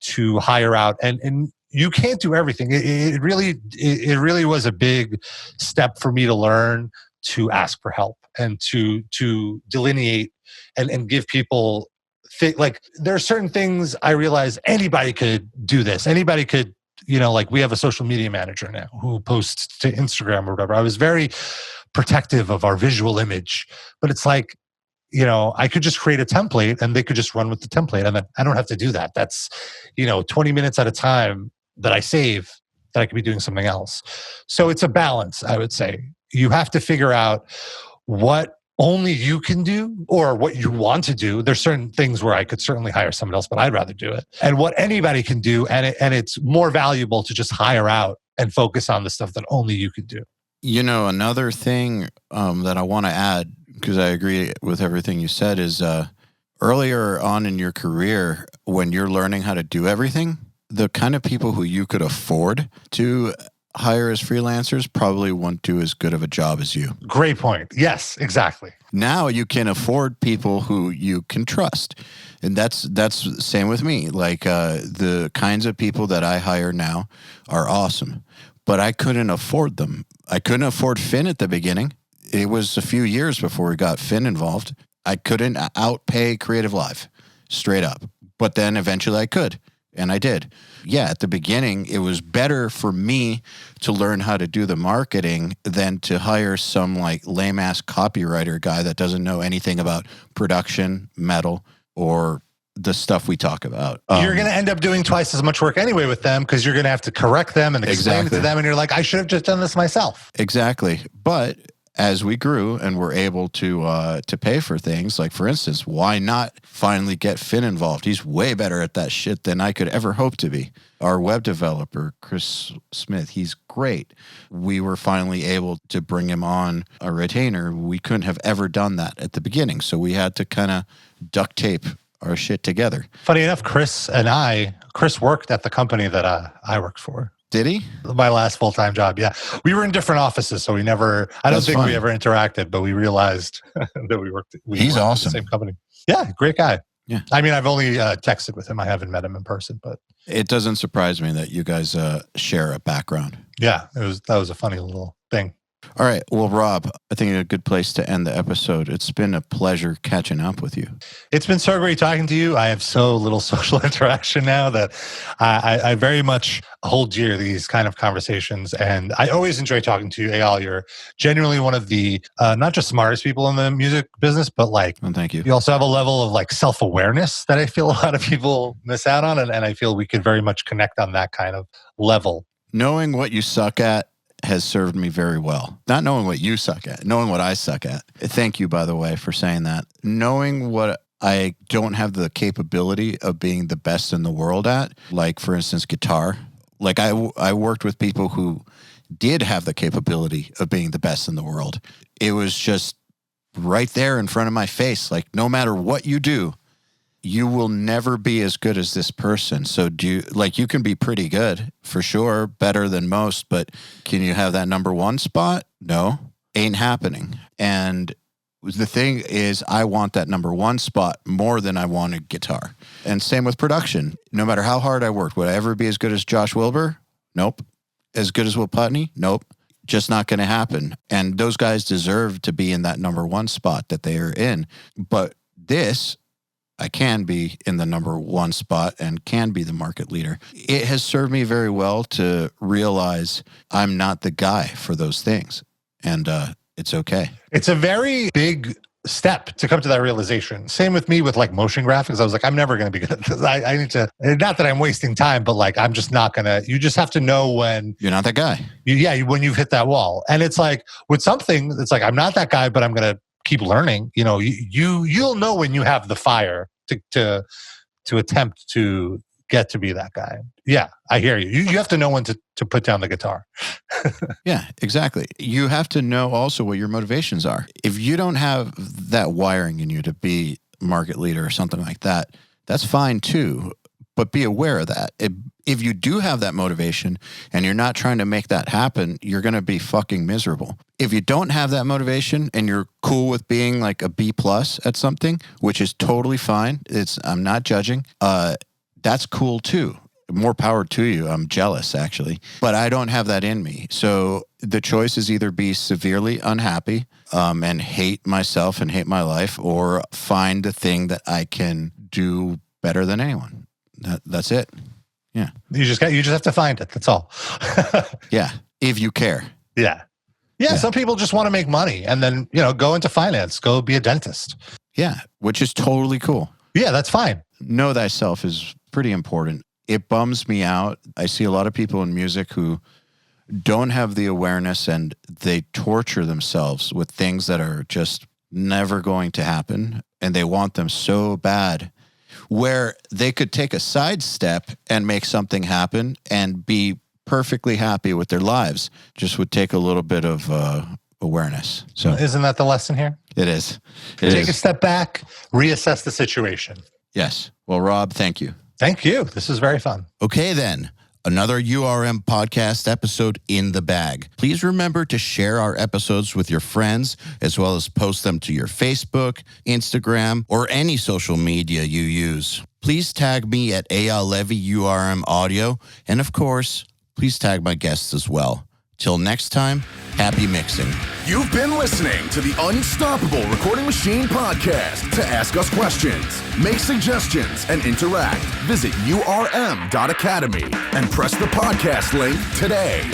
S3: to hire out. And you can't do everything. It really was a big step for me to learn to ask for help and to delineate and give people like there are certain things I realize anybody could do this. Anybody could, like we have a social media manager now who posts to Instagram or whatever. I was very protective of our visual image, but it's like, I could just create a template and they could just run with the template. And then I don't have to do that. That's, 20 minutes at a time that I save that I could be doing something else. So it's a balance, I would say. You have to figure out what only you can do or what you want to do. There's certain things where I could certainly hire someone else, but I'd rather do it. And what anybody can do. And it's more valuable to just hire out and focus on the stuff that only you can do.
S2: Another thing that I want to add, because I agree with everything you said, is earlier on in your career, when you're learning how to do everything, the kind of people who you could afford to hire as freelancers probably won't do as good of a job as you.
S3: Great point. Yes, exactly.
S2: Now you can afford people who you can trust. And that's the same with me. Like the kinds of people that I hire now are awesome, but I couldn't afford them. I couldn't afford Finn at the beginning. It was a few years before we got Finn involved. I couldn't outpay Creative Live, straight up. But then eventually I could. And I did. Yeah, at the beginning, it was better for me to learn how to do the marketing than to hire some like lame-ass copywriter guy that doesn't know anything about production, metal, or the stuff we talk about.
S3: You're going to end up doing twice as much work anyway with them because you're going to have to correct them and explain it to them. And you're like, I should have just done this myself.
S2: Exactly. But as we grew and were able to pay for things, like for instance, why not finally get Finn involved? He's way better at that shit than I could ever hope to be. Our web developer, Chris Smith, he's great. We were finally able to bring him on a retainer. We couldn't have ever done that at the beginning. So we had to kind of duct tape our shit together.
S3: Funny enough, Chris worked at the company that I worked for.
S2: Did he?
S3: My last full-time job, yeah. We were in different offices, so I don't think we ever interacted, but we realized that we worked
S2: He's awesome.
S3: At the same company. Yeah, great guy.
S2: Yeah.
S3: I mean, I've only texted with him. I haven't met him in person, but...
S2: It doesn't surprise me that you guys share a background.
S3: Yeah, that was a funny little thing.
S2: All right. Well, Rob, I think a good place to end the episode. It's been a pleasure catching up with you.
S3: It's been so great talking to you. I have so little social interaction now that I very much hold dear these kind of conversations. And I always enjoy talking to you, EYAL. You're genuinely one of the not just smartest people in the music business, but
S2: thank you.
S3: You also have a level of self-awareness that I feel a lot of people miss out on. And I feel we could very much connect on that kind of level.
S2: Knowing what you suck at has served me very well. Not knowing what you suck at, knowing what I suck at. Thank you, by the way, for saying that. Knowing what I don't have the capability of being the best in the world at, like, for instance, guitar. Like, I worked with people who did have the capability of being the best in the world. It was just right there in front of my face. Like, no matter what you do, you will never be as good as this person. So you can be pretty good for sure, better than most, but can you have that number one spot? No, ain't happening. And the thing is, I want that number one spot more than I wanted guitar. And same with production. No matter how hard I worked, would I ever be as good as Josh Wilbur? Nope. As good as Will Putney? Nope. Just not going to happen. And those guys deserve to be in that number one spot that they are in. But I can be in the number one spot and can be the market leader. It has served me very well to realize I'm not the guy for those things. And it's okay.
S3: It's a very big step to come to that realization. Same with me with motion graphics. I was like, I'm never going to be good at this. I need to, not that I'm wasting time, but I'm just not going to, you just have to know when.
S2: You're not that guy.
S3: When you've hit that wall. And it's with something, it's I'm not that guy, but I'm going to keep learning. You'll know when you have the fire to attempt to get to be that guy. Yeah, I hear you. You have to know when to put down the guitar.
S2: Yeah, exactly. You have to know also what your motivations are. If you don't have that wiring in you to be market leader or something like that, that's fine too. But be aware of that. If you do have that motivation and you're not trying to make that happen, you're going to be fucking miserable. If you don't have that motivation and you're cool with being a B+ at something, which is totally fine. I'm not judging. That's cool too. more power to you. I'm jealous, actually. But I don't have that in me. So the choice is either be severely unhappy and hate myself and hate my life, or find the thing that I can do better than anyone. That's it. Yeah.
S3: You just have to find it. That's all.
S2: Yeah. If you care.
S3: Yeah. Yeah. Some people just want to make money and then, go into finance, go be a dentist.
S2: Yeah. Which is totally cool.
S3: Yeah, that's fine.
S2: Know thyself is pretty important. It bums me out. I see a lot of people in music who don't have the awareness, and they torture themselves with things that are just never going to happen. And they want them so bad, where they could take a sidestep and make something happen and be perfectly happy with their lives. Just would take a little bit of awareness. So
S3: isn't that the lesson here?
S2: It is.
S3: Take a step back, reassess the situation.
S2: Yes. Well, Rob, thank you.
S3: Thank you. This is very fun.
S2: Okay, then. Another URM podcast episode in the bag. Please remember to share our episodes with your friends, as well as post them to your Facebook, Instagram, or any social media you use. Please tag me at EYAL Levy URM Audio. And of course, please tag my guests as well. Till next time, happy mixing.
S1: You've been listening to the Unstoppable Recording Machine Podcast. To ask us questions, make suggestions, and interact, visit urm.academy and press the podcast link today.